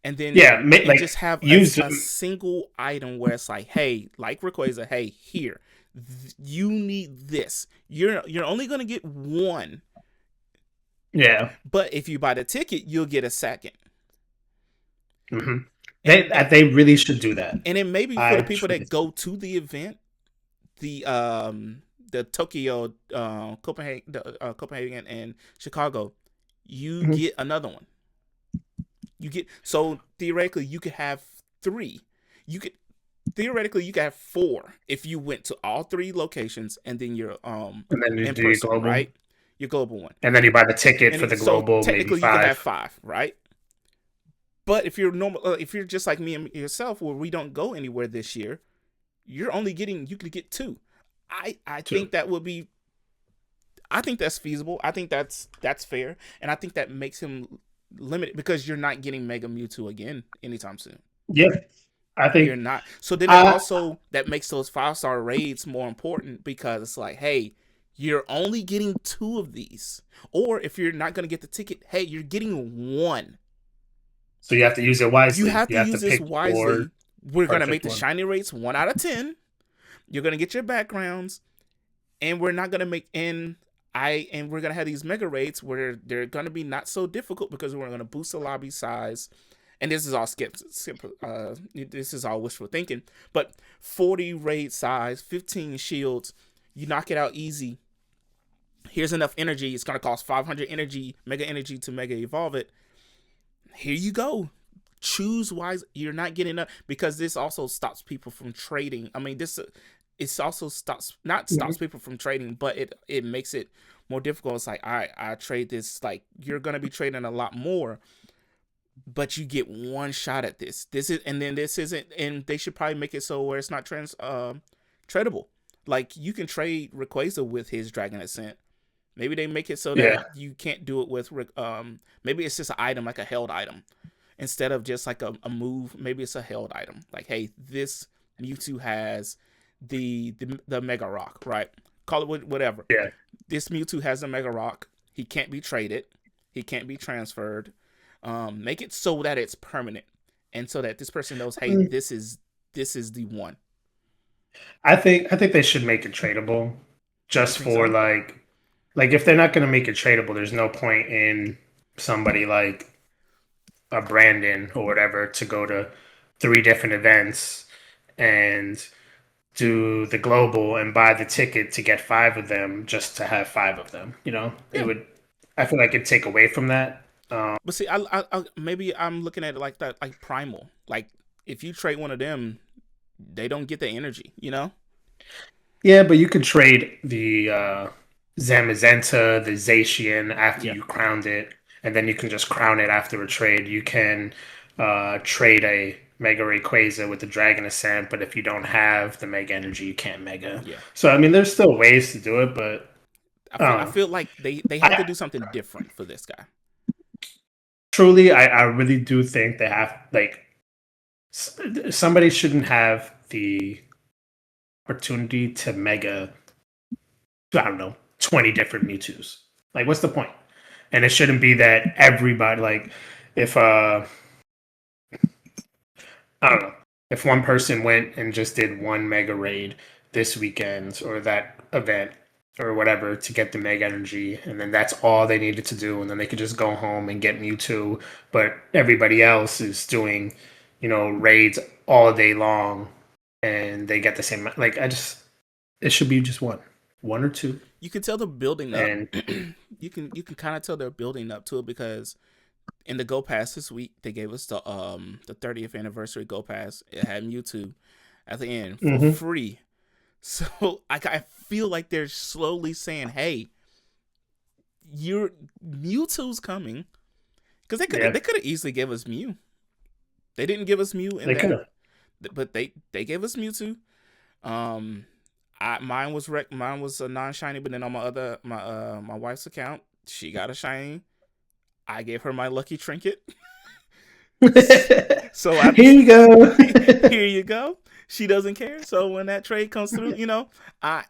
and then Yeah, and like just have use a single item where it's like, hey, like Rayquaza, hey, here, you need this. You're only gonna get one, yeah. but if you buy the ticket, you'll get a second. Hmm. And They really should do that. and it may be for I the people truly that go to the event, the Tokyo, Copenhagen and Chicago, you Mhm. get another one. You get so theoretically you could have three. You could theoretically you could have four if you went to all three locations and then your And then you in do your person one, global, right? Your global one. and then you buy the ticket And for then, the so global, maybe technically you could have five. five, right? But if you're normal, if you're just like me and yourself, where we don't go anywhere this year, you're only getting you could get two. I Too. think that would be I think that's feasible. I think that's fair, and I think that makes him limited because you're not getting Mega Mewtwo again anytime soon. Yeah, I You're think. not. So then it I also that makes those 5-star raids more important because it's like, hey, you're only getting two of these, or if you're not gonna get the ticket, hey, you're getting one. So you have to use it You wisely. have You to have to use this pick your wisely. We're gonna make perfect the one. shiny rates 1 out of 10. You're gonna get your backgrounds, and we're not gonna make and we're gonna have these mega raids where they're gonna be not so difficult because we're gonna boost the lobby size. And this is all this is all wishful thinking, but 40 raid size, 15 shields, you knock it out easy. Here's enough energy. It's gonna cost 500 energy, mega energy to mega evolve it. Here you go. Choose wise. You're not getting enough because this also stops people from trading. I mean, this it also stops Mhm. people from trading, but it makes it more difficult. It's like, all right, I trade this. Like you're gonna be trading a lot more, but you get one shot at this. This is and then this isn't, and they should probably make it so where it's not tradable. Like you can trade Rayquaza with his Dragon Ascent. Maybe they make it so Yeah. that you can't do it with maybe it's just an item like a held item instead of just like a move. Maybe it's a held item. Like, hey, this Mewtwo has the Mega Rock, right? Call it whatever. Yeah. This Mewtwo has a Mega Rock. He can't be traded. He can't be transferred. Make it so that it's permanent, and so that this person knows, hey, Mm. this is the one. I think they should make it tradable, You just think for so? like if they're not going to make it tradable, there's no point in somebody like a Brandon or whatever to go to three different events and do the global and buy the ticket to get five of them just to have five of them. It Yeah. would. I feel like it'd take away from that. But see, maybe I'm looking at it like that, like primal. Like if you trade one of them, they don't get the energy. You know? Yeah, but you could trade the Zamazenta, the Zacian after Yeah. you crowned it, and then you can just crown it after a trade. You can trade a Mega Rayquaza with the Dragon Ascent, but if you don't have the Mega Energy, you can't Mega. Yeah. So I mean, there's still ways to do it, but I um, feel like they have to I do something different for this guy. truly, I really do think they have like somebody shouldn't have the opportunity to Mega. I don't know, 20 different Mewtwo's. Like, what's the point? And it shouldn't be that everybody like if I don't know, if one person went and just did one mega raid this weekend or that event or whatever to get the mega energy, and then that's all they needed to do, and then they could just go home and get Mewtwo. But everybody else is doing, raids all day long, and they get the same. Like, it should be just one or two, You can tell they're building up. and You can kind of tell they're building up to it because in the Go Pass this week they gave us the 30th anniversary Go Pass. It had Mewtwo at the end for mhm. free. So I feel like they're slowly saying, "Hey, your Mewtwo's coming," because Yeah, they could have easily gave us Mew. They didn't give us Mew in they could that, have. but they gave us Mewtwo. Um, mine was a non shiny, but then on my wife's account, she got a shiny. I gave her my lucky trinket. So I Here you go. here you go. She doesn't care. So when that trade comes through, I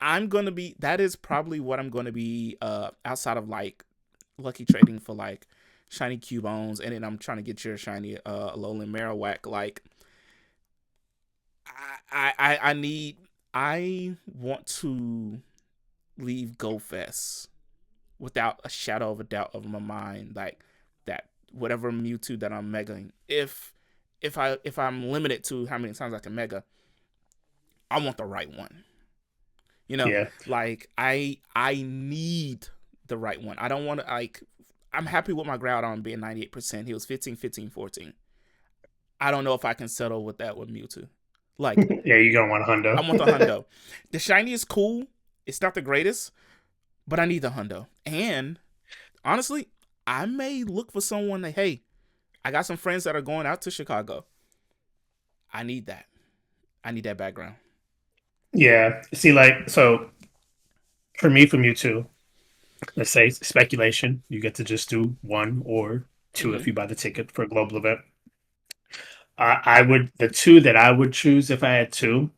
I'm gonna be that is probably what I'm gonna be outside of like lucky trading for like shiny Cubones, and then I'm trying to get your shiny Alolan Marowak. Like I need I want to leave Go Fest without a shadow of a doubt of my mind, like that whatever Mewtwo that I'm megaing, if I'm limited to how many times I can mega, I want the right one. Yeah, Like I need the right one. I don't want to like. I'm happy with my Groudon being 98%. He was 15, 15, 14. I don't know if I can settle with that with Mewtwo. Like yeah, you gonna want a I hundo. want the hundo. The shiny is cool. It's not the greatest, but I need the hundo. And honestly, I may look for someone that, hey, I got some friends that are going out to Chicago. I need that. I need that background. Yeah, see, like, so for me, from you two, let's say speculation, you get to just do one or two Mm-hmm. if you buy the ticket for a global event. I would the two that I would choose if I had two.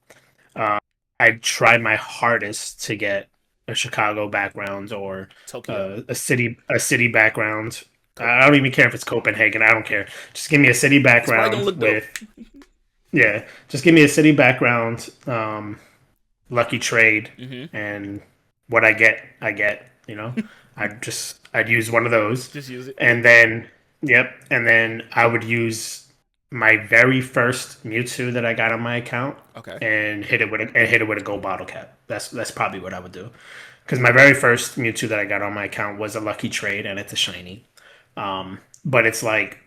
Uh, I'd try my hardest to get a Chicago background or Tokyo. a city background. I Copenhagen. don't even care if it's Copenhagen. I don't care. Just give me a city It's probably gonna background look dope. with yeah. Just give me a city background. Lucky trade, Mm-hmm. and what I get, I get. I'd use one of those, Just use it. Yep. and then yep, and then I would use my very first Mewtwo that I got on my account Okay. and hit it with a gold bottle cap. That's probably what I would do because my very first Mewtwo that I got on my account was a lucky trade and it's a shiny. But it's like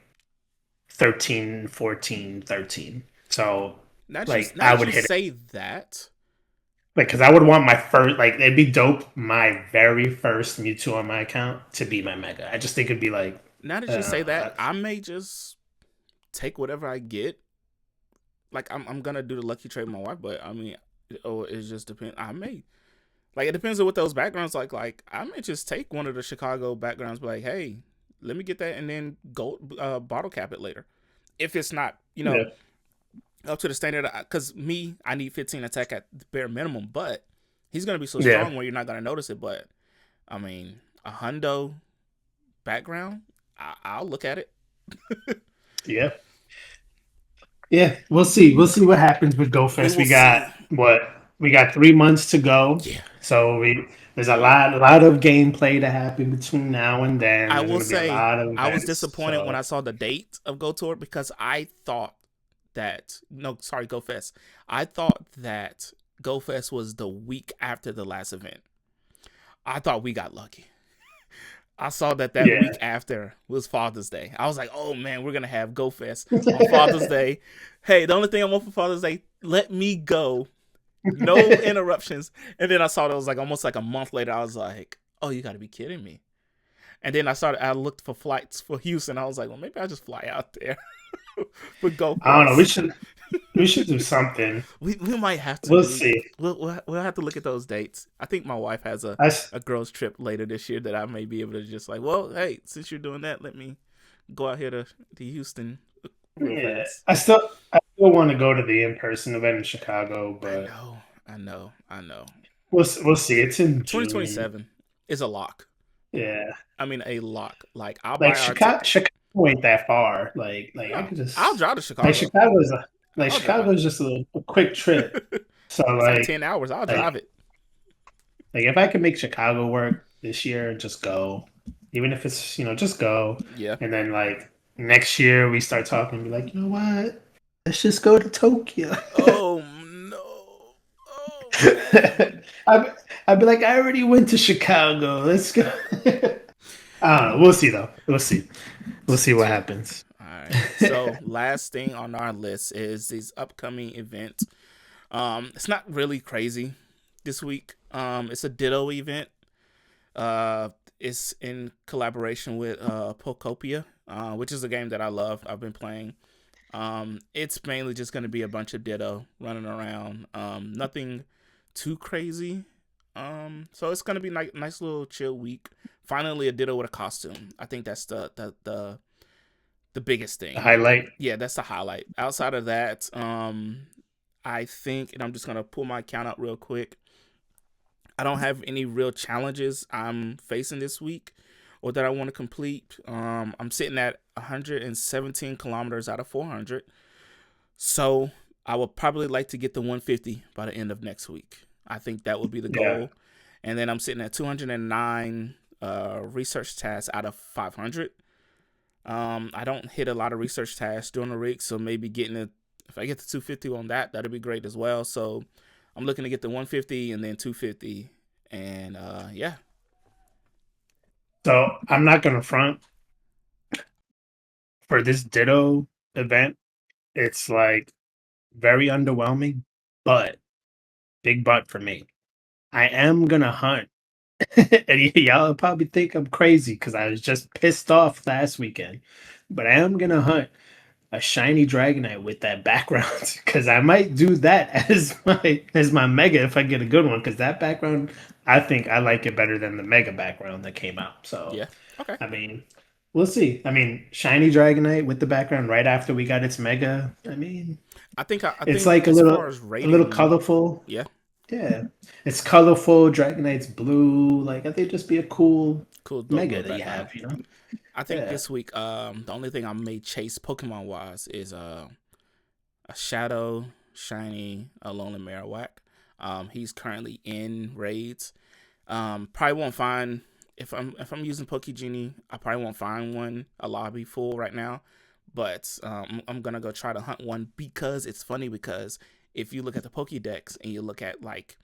13, 14, 13. So like Now I that would you hit it say that, like because I would want my first like it'd be dope my very first Mewtwo on my account to be my mega. I just think it'd be like now that you say that, uh I may just take whatever I get. Like I'm gonna do the lucky trade with my wife, but I mean, it just depends. I may like it depends on what those backgrounds like. Like I may just take one of the Chicago backgrounds, be like, hey, let me get that, and then go bottle cap it later. If it's not, yeah up to the standard, because me, I need 15 attack at the bare minimum, but he's gonna be so yeah strong where you're not gonna notice it. But I mean, a hundo background, I'll look at it. yeah yeah. We'll see what happens with We GoFest. will see. We got 3 months to go, Yeah, so we there's a lot of gameplay to happen between now and then. I There's will gonna be a say lot of I was events, disappointed when so I saw the date of Go Tour because I thought that no, sorry, Go Fest. I thought that Go Fest was the week after the last event. I thought we got lucky. I saw that yeah. week after was Father's Day. I was like, oh man, we're gonna have Go Fest on Father's Day. Hey, the only thing I want for Father's Day, let me go. No interruptions. And then I saw that it was like almost like a month later. I was like, oh, you gotta be kidding me. And then I looked for flights for Houston. I was like, well, maybe I'll just fly out there for Go I don't know. We Fest. should we should do something. We might have to, We'll dude. see. We'll have to look at those dates. I think my wife has I s- a girls trip later this year that I may be able to just like, well, hey, since you're doing that, let me go out here to Houston real yeah. fast. I still want to go to the in person event in Chicago, I but know, I know. we'll see. It's in June. 2027 is a lock. Yeah. I mean, a lock. Like I'll Like buy our ticket. Chicago ain't that far. Like I No, could I'll just drive to like Chicago. Chicago's I'll drive. Chicago's just a quick trip. So It's like 10 hours. I'll like drive it. like if I could make Chicago work this year and just go, even if it's just go, Yeah. and then like next year we start talking and be like, you know what? Let's just go to Tokyo. Oh no. Oh man. I'd, I'd be like, I already went to Chicago. Let's go. I don't know. We'll see though. We'll see. We'll see what happens. All right. So last thing on our list is these upcoming events. It's not really crazy this week. It's a Ditto event. Uh, it's in collaboration with Pokopia, which is a game that I love. I've been playing. It's mainly just going to be a bunch of Ditto running around. Nothing too crazy. So it's going to be nice little chill week. Finally, a Ditto with a costume. I think that's the biggest The thing. highlight. Yeah, that's the highlight. Outside of that, I think, and I'm just gonna pull my account out real quick. I don't have any real challenges I'm facing this week or that I want to complete. I'm sitting at 117 kilometers out of 400. So I would probably like to get the 150 by the end of next week. I think that would be the Yeah. goal. And then I'm sitting at 209 research tasks out of 500. I don't hit a lot of research tasks during the week, so maybe getting it, if I get the 250 on that, that'd be great as well. So I'm looking to get the 150 and then 250, and yeah. So I'm not gonna front for this Ditto event. It's like very underwhelming, but big but for me. I am gonna hunt, and y'all probably think I'm crazy because I was just pissed off last weekend. But I am gonna hunt a shiny Dragonite with that background because I might do that as my mega if I get a good one. Because that background, I think I like it better than the mega background that came out. So Yeah. Okay. I mean, we'll see. I mean, shiny Dragonite with the background right after we got its mega. I mean, I it's think like as far as a little rating, colorful. yeah, Yeah, it's colorful. Dragonite's blue. Like I think just be a cool cool, dope mega little that you background. have. You know? I think Yeah. this week, the only thing I may chase Pokemon wise is a Shadow Shiny Alolan Marowak. He's currently in raids. Probably won't find, if I'm using Pokegenie, I probably won't find one a lobby full right now. But I'm gonna go try to hunt one because it's funny because if you look at the Pokédex and you look at like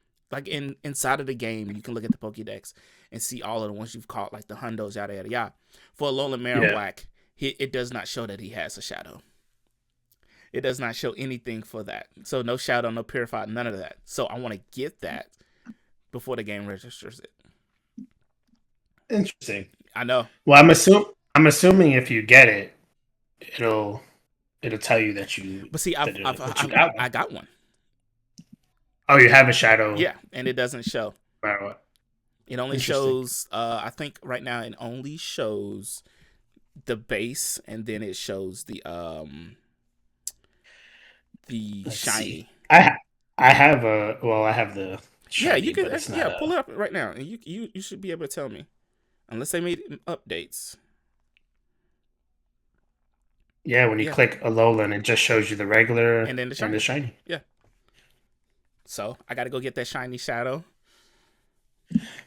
inside of the game, you can look at the Pokédex and see all of the ones you've caught, like the Hundos, yada yada yada. For Alolan Yeah. Marowak, it does not show that he has a shadow. It does not show anything for that. So no shadow, no purified, none of that. So I want to get that before the game registers it. Interesting. I know. Well, I'm assuming if you get it, it'll it'll tell you But see, that you got one. I got one. Oh, you have a shadow. Yeah, and it doesn't show. No matter what. It only Interesting. shows. I think right now it only shows the base, and then it shows the Let's see. shiny. I have a well, I have the Yeah, you shiny, can. but it's not Yeah, a pull it up right now, and you should be able to tell me, unless they made updates. yeah. When you Yeah, click Alolan, it just shows you the regular and then the and the shiny. shiny. Yeah. So I got to go get that shiny shadow.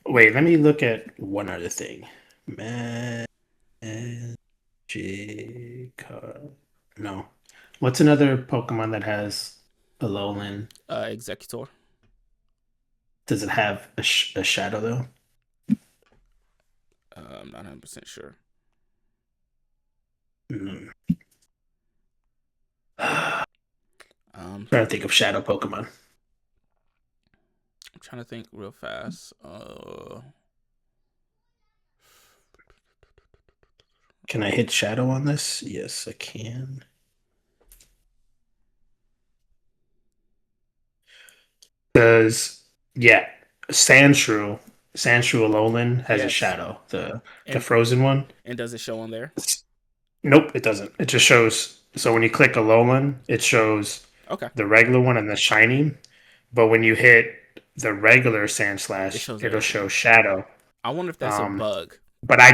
Wait, let me look at one other thing. Magikarp. No. What's another Pokemon that has Alolan? Executor. Does it have a shadow though? I'm not 100% sure. Hmm. Um, Trying to think of shadow Pokemon. I'm trying to think real fast. Can I hit shadow on this? Yes, I can. Does yeah, Sandshrew, Sandshrew Alolan has a Yes, shadow. The and frozen one. does it show on there? Nope, it doesn't. It just shows. So when you click Alolan, it shows Okay, the regular one and the shiny. But when you hit the regular Sand it Slash, shows it'll everything. show shadow. I wonder if that's a Um, bug. but I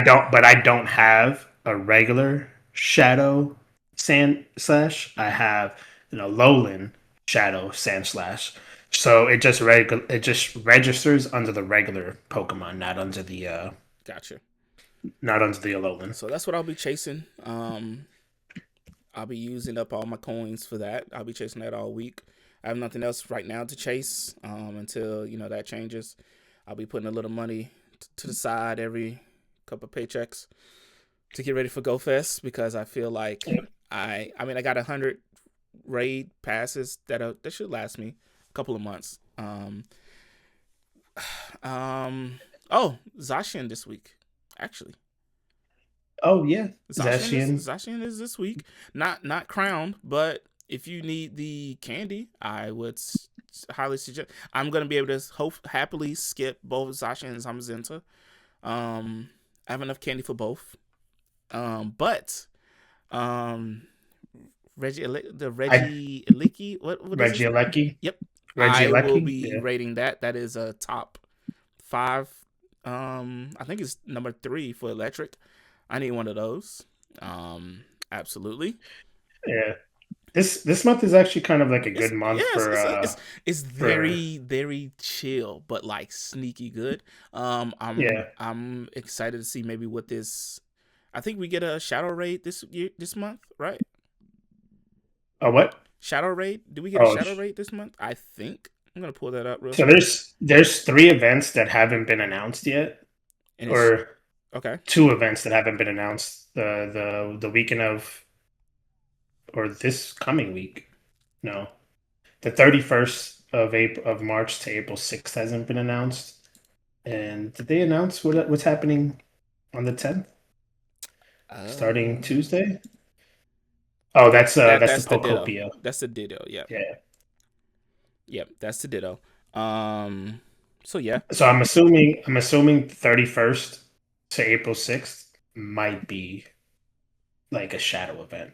don't have a regular shadow Sand Slash. I have an Alolan shadow Sand Slash. So it just registers under the regular Pokemon, Gotcha. not under the Alolan. So that's what I'll be chasing. I'll be using up all my coins for that. I'll be chasing that all week. I have nothing else right now to chase until that changes. I'll be putting a little money to the side every couple of paychecks to get ready for Go Fest because I feel like I got 100 raid passes that should last me a couple of months. Um, oh, Zacian this week, actually. Oh yeah, Zacian. Zacian is this week. Not crowned, but if you need the candy, I would highly suggest. I'm gonna be able to happily skip both Zacian and Zamazenta. I have enough candy for both. But um, I Reggie Licky, what is his name? Regieleki. Yep, I will Regieleki. be Yeah. rating that. That is a top 5. I think it's number 3 for electric. I need one of those. Absolutely. Yeah. This month is actually kind of like a good month Yes, it's for very very chill, but like sneaky good. yeah. I'm excited to see maybe what this. I think we get a shadow raid this month, right? Oh what? Shadow raid? Do we get a Oh, shadow raid this month? I think I'm gonna pull that up real so quick. there's 3 events that haven't been announced yet, And it's or okay. 2 events that haven't been announced. The weekend of or this coming week. No, the 31st of March to April 6th hasn't been announced. And did they announce what's happening on the 10th, starting Um, Tuesday? Oh, that's the that's the ditto. Pocopia. That's the ditto. Yep. Yeah. Yep. That's the ditto. Um. So yeah. So I'm assuming 31st to April 6th might be like a shadow event.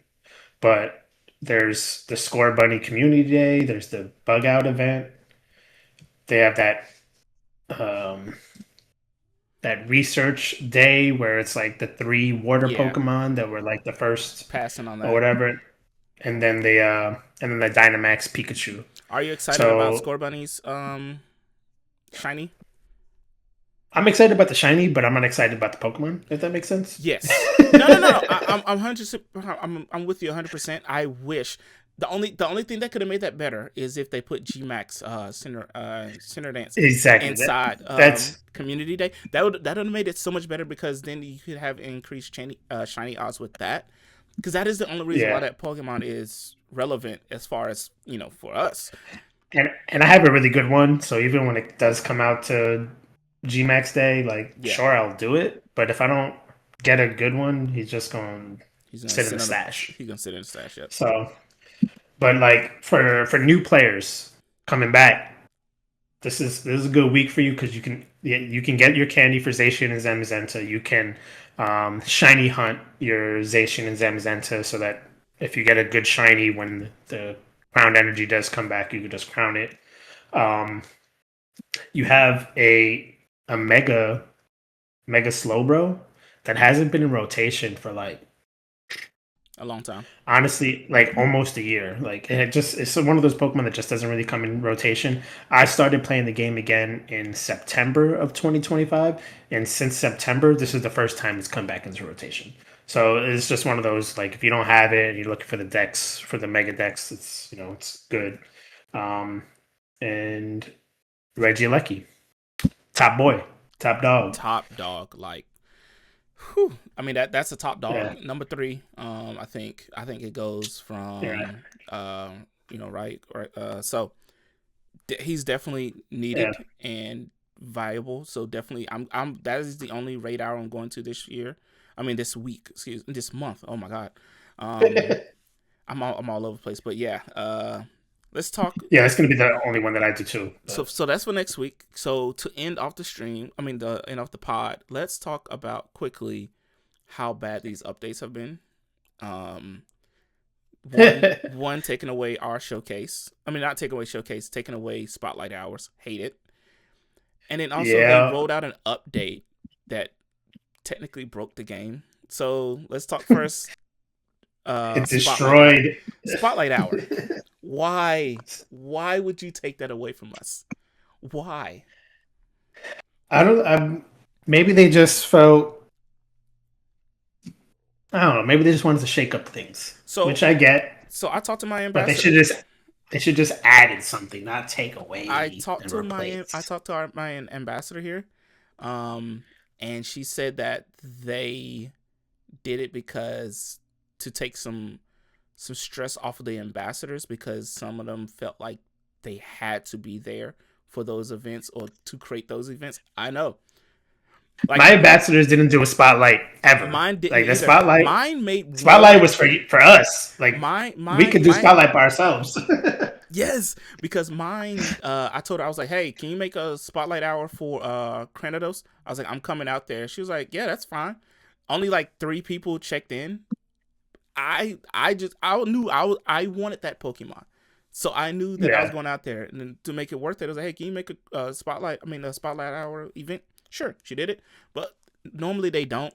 But there's the Score Bunny Community Day, there's the Bug Out event. They have um that research day where it's like the 3 water Yeah. Pokemon that were like the first Passing on or that. whatever. And then the Dynamax Pikachu. Are you excited about So Score Bunny's shiny? I'm excited about the shiny, but I'm not excited about the Pokemon, if that makes sense. Yes. No. I'm 100. I'm with you 100%. I wish the only thing that could have made that better is if they put Gmax Center Dance Exactly. inside That's Community Day. That would have made it so much better because then you could have increased shiny odds with that. Because that is the only reason why yeah. that Pokemon is relevant as far as for us. And I have a really good one, so even when it does come out to Gmax Day, like Yeah, sure I'll do it. But if I don't get a good one, he's just gonna he's gonna sit in the sit on the stash. he's gonna sit in the stash. Yep. So, but like for new players coming back, this is a good week for you because you can get your candy for Zacian and Zamazenta. You can shiny hunt your Zacian and Zamazenta so that if you get a good shiny when the crowned energy does come back, you can just crown it. Um, you have a mega Slowbro that hasn't been in rotation for like A long time. honestly like almost a year. Like it's one of those Pokemon that just doesn't really come in rotation. I started playing the game again in September of 2025, and since September this is the first time it's come back into rotation. So it's just one of those like if you don't have it and you're looking for the decks for the mega decks, it's good. um and Regieleki, top boy, top dog. Top dog. Like, whew. I mean that's a top Yeah. dog. Number 3. I think it goes Yeah. from right. So he's definitely Yeah. needed and viable. So definitely, I'm that is the only radar I'm going to this year. I mean this week. This month. Oh my god. Um, I'm all over the place. But yeah. Let's talk. Yeah, that's gonna be the only one that I do too. So But so that's for next week. So to end off the stream, I mean the end off the pod. Let's talk about quickly how bad these updates have been. Um, one taking away our showcase. I mean, not taking away showcase, taking away spotlight hours. Hate it. And then also they yeah, rolled out an update that technically broke the game. So let's talk first. it Spotlight hour. destroyed. Spotlight hour. Why? Why would you take that away from us? Why? I don't. Maybe they just felt. I don't know. Maybe they just wanted to shake up things, So which I get. so I talked to my But ambassador. they should just added something, not take away and I replace. talked to my ambassador here, um, and she said that they did it because to take some stress off of the ambassadors because some of them felt like they had to be there for those events or to create those events. I know. Like My ambassadors didn't do a spotlight ever. mine didn't Like the either. spotlight, Mine made spotlight one. was for us. Like we could do Mine. spotlight by ourselves. Yes, because mine. I told her, I was like, "Hey, can you make a spotlight hour for Cranados?" I was like, "I'm coming out there." She was like, "Yeah, that's fine." Only like 3 people checked in. I knew I wanted that Pokemon, so I knew that I was Yeah. going out there, and then to make it worth it, I was like, "Hey, can you make a spotlight? I mean, a spotlight hour event?" Sure, she did it, but normally they don't.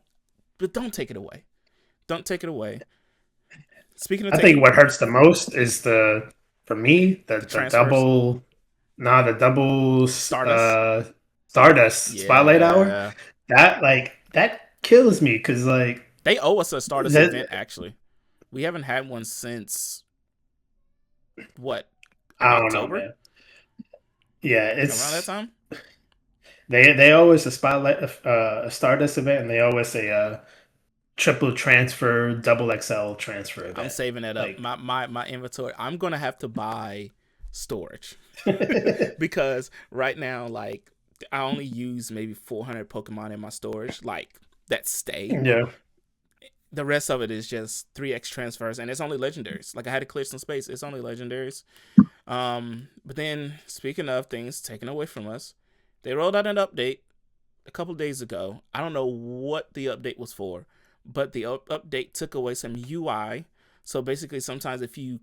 But don't take it away. Don't take it away. Speaking of I think taking what hurts the most is for me the the transfers, double the double Stardust. Stardust spotlight hour. Yeah, That kills me because like they owe us a Stardust event. that Actually, we haven't had one since what I don't know, October man. Yeah, around that it's time. they always a spotlight a Stardust event, and they always a triple transfer, double XL transfer I'm event. saving that up. Like, My inventory. I'm gonna have to buy storage because right now, like, I only use maybe 400 Pokemon in my storage, like that stay. yeah, The rest of it is just 3x transfers, and it's only legendaries. Like I had to clear some space. It's only legendaries. But then speaking of things taken away from us, they rolled out an update a couple days ago. I don't know what the update was for, but the update took away some UI. So basically, sometimes if you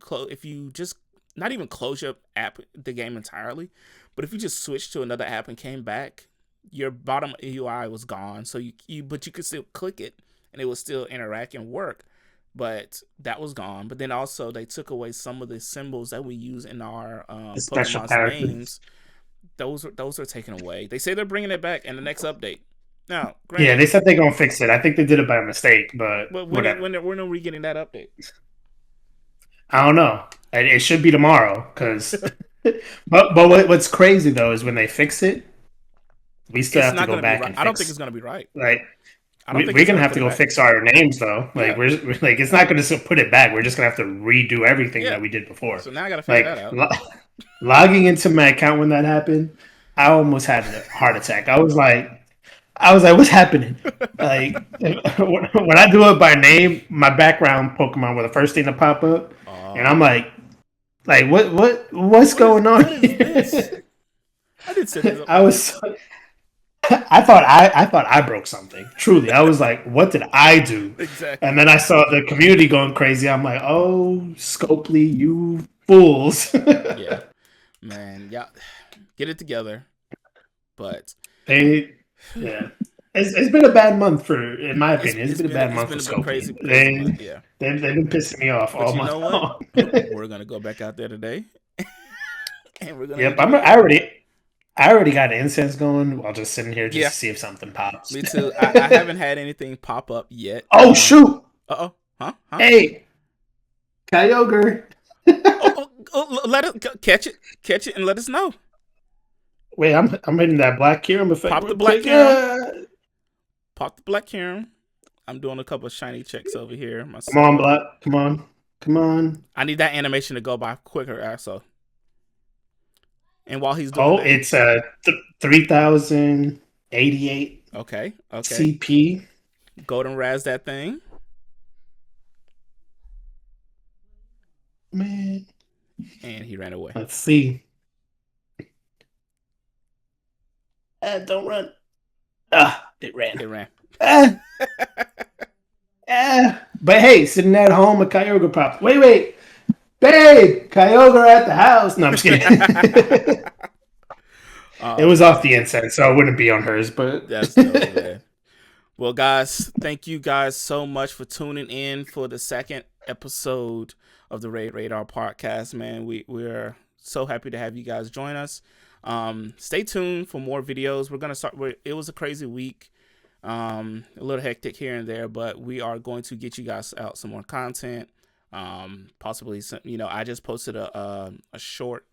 just not even close your app, the game entirely, but if you just switch to another app and came back, your bottom UI was gone. So but you could still click it and it would still interact and work. But that was gone. But then also they took away some of the symbols that we use in our the special Pokemon's characters. names. Those are taken away. They say they're bringing it back in the next update. Now, Yeah, granted, they said they're gonna fix it. I think they did it by mistake, but but whatever. when are we getting that update? I don't know. It should be tomorrow, because. What's crazy though is when they fix it, we still It's have to not go going to be back right. and I don't think fix. it's going to be right. Like I don't think we're it's gonna going to have put to it go back. fix our names though. Like Yeah, we're like it's not gonna put it back. We're just gonna have to redo everything yeah. that we did before. So now I got to figure that Like out. logging into my account when that happened, I almost had a heart attack. I was like, what's happening? Like when I do it by name, my background Pokemon were the first thing to pop up, and I'm Oh, like what's going on what is this? here? I did set this up I like was this. so, I thought I broke something. Truly, I was like, what did I do? And Exactly. then I saw the community going crazy. I'm like, oh, Scopely, you fools! Yeah, man. Yeah, get it together. But They, yeah, it's been a bad month in my it's opinion, it's it's been a been bad it's month for been a Scopely. crazy month. Yeah. They've been pissing me off But all you month know what? long. We're gonna go back out there today, and we're gonna Yep, enjoy the game. I already got incense going while just sitting here just Yeah, to see if something pops. me too. I haven't had anything pop up yet. Oh shoot! Uh oh. Huh? Huh? Hey, Kyogre. Let it catch it, and let us know. Wait, I'm hitting that Black Kyurem effect Pop the real black quick. Karen. Pop the black Karen. I'm doing a couple of shiny checks over here Come on, myself. Black. Come on. Come on. I need that animation to go by quicker, also. And while he's doing Oh, that, it's 3088 okay, CP. golden razz that thing, Man, and he ran away. let's see. Don't run. Ah, it ran. It ran. Ah, ah. But hey, sitting at home, a Kyogre pops. Wait. Babe, Kyogre at the house. No, I'm just kidding. It Oh was off man, the incense, so it wouldn't be on hers, but. that's dope, man. Well, guys, thank you guys so much for tuning in for the second episode of the Raid Radar podcast, man. We're so happy to have you guys join us. Stay tuned for more videos. We're gonna start. It was a crazy week, a little hectic here and there, but we are going to get you guys out some more content. Possibly some. I just posted a short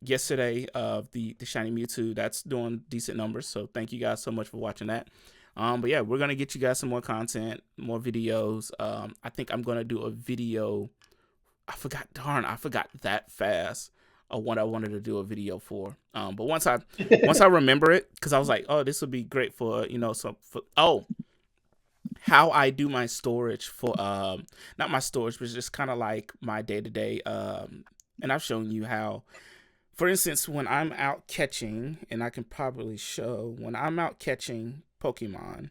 yesterday of the shiny Mewtwo. That's doing decent numbers. So thank you guys so much for watching that. But yeah, we're gonna get you guys some more content, more videos. I think I'm gonna do a video. I forgot that fast what I wanted to do a video for. But once I remember it, because I was like, oh, this would be great for how I do my storage for not my storage, but just kind of like my day to day. And I've shown you how, for instance, when I'm out catching, and I can probably show when I'm out catching Pokemon,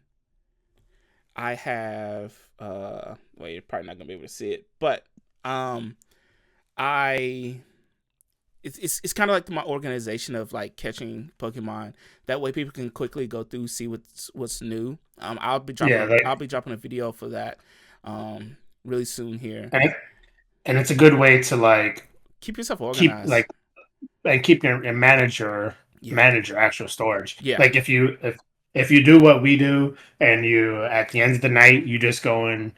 I have well, you're probably not gonna be able to see it, but I it's kind of like my organization of like catching Pokemon. That way, people can quickly go through, see what's new. Yeah, I'll be dropping a video for that really soon here. and, it, and it's a good way to like Keep yourself keep organized. like and keep your and Yeah, manage your actual storage. yeah, Like if you do what we do and you at the end of the night you just go and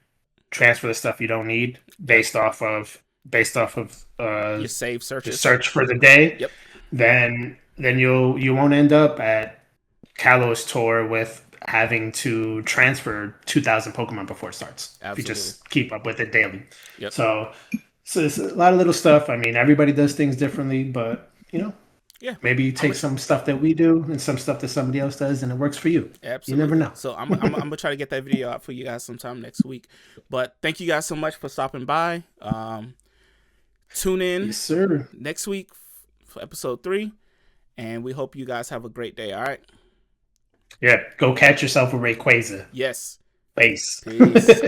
transfer the stuff you don't need yep. based off of Your save the searches. search for the day, Yep, then you won't end up at Kalos tour with having to transfer 2,000 Pokemon before it starts if you absolutely. just keep up with it daily. Yep. So so it's a lot of little stuff. I mean, everybody does things differently, but Yeah. maybe you I'm take some stuff that we do and some stuff that somebody else does, and it works for you. You never Absolutely. know. So I'm gonna try to get that video out for you guys sometime next week. But thank you guys so much for stopping by. Tune in Yes, sir. next week for episode 3, and we hope you guys have a great day. All right. Yeah, go catch yourself a Rayquaza. Yes. Base. Peace.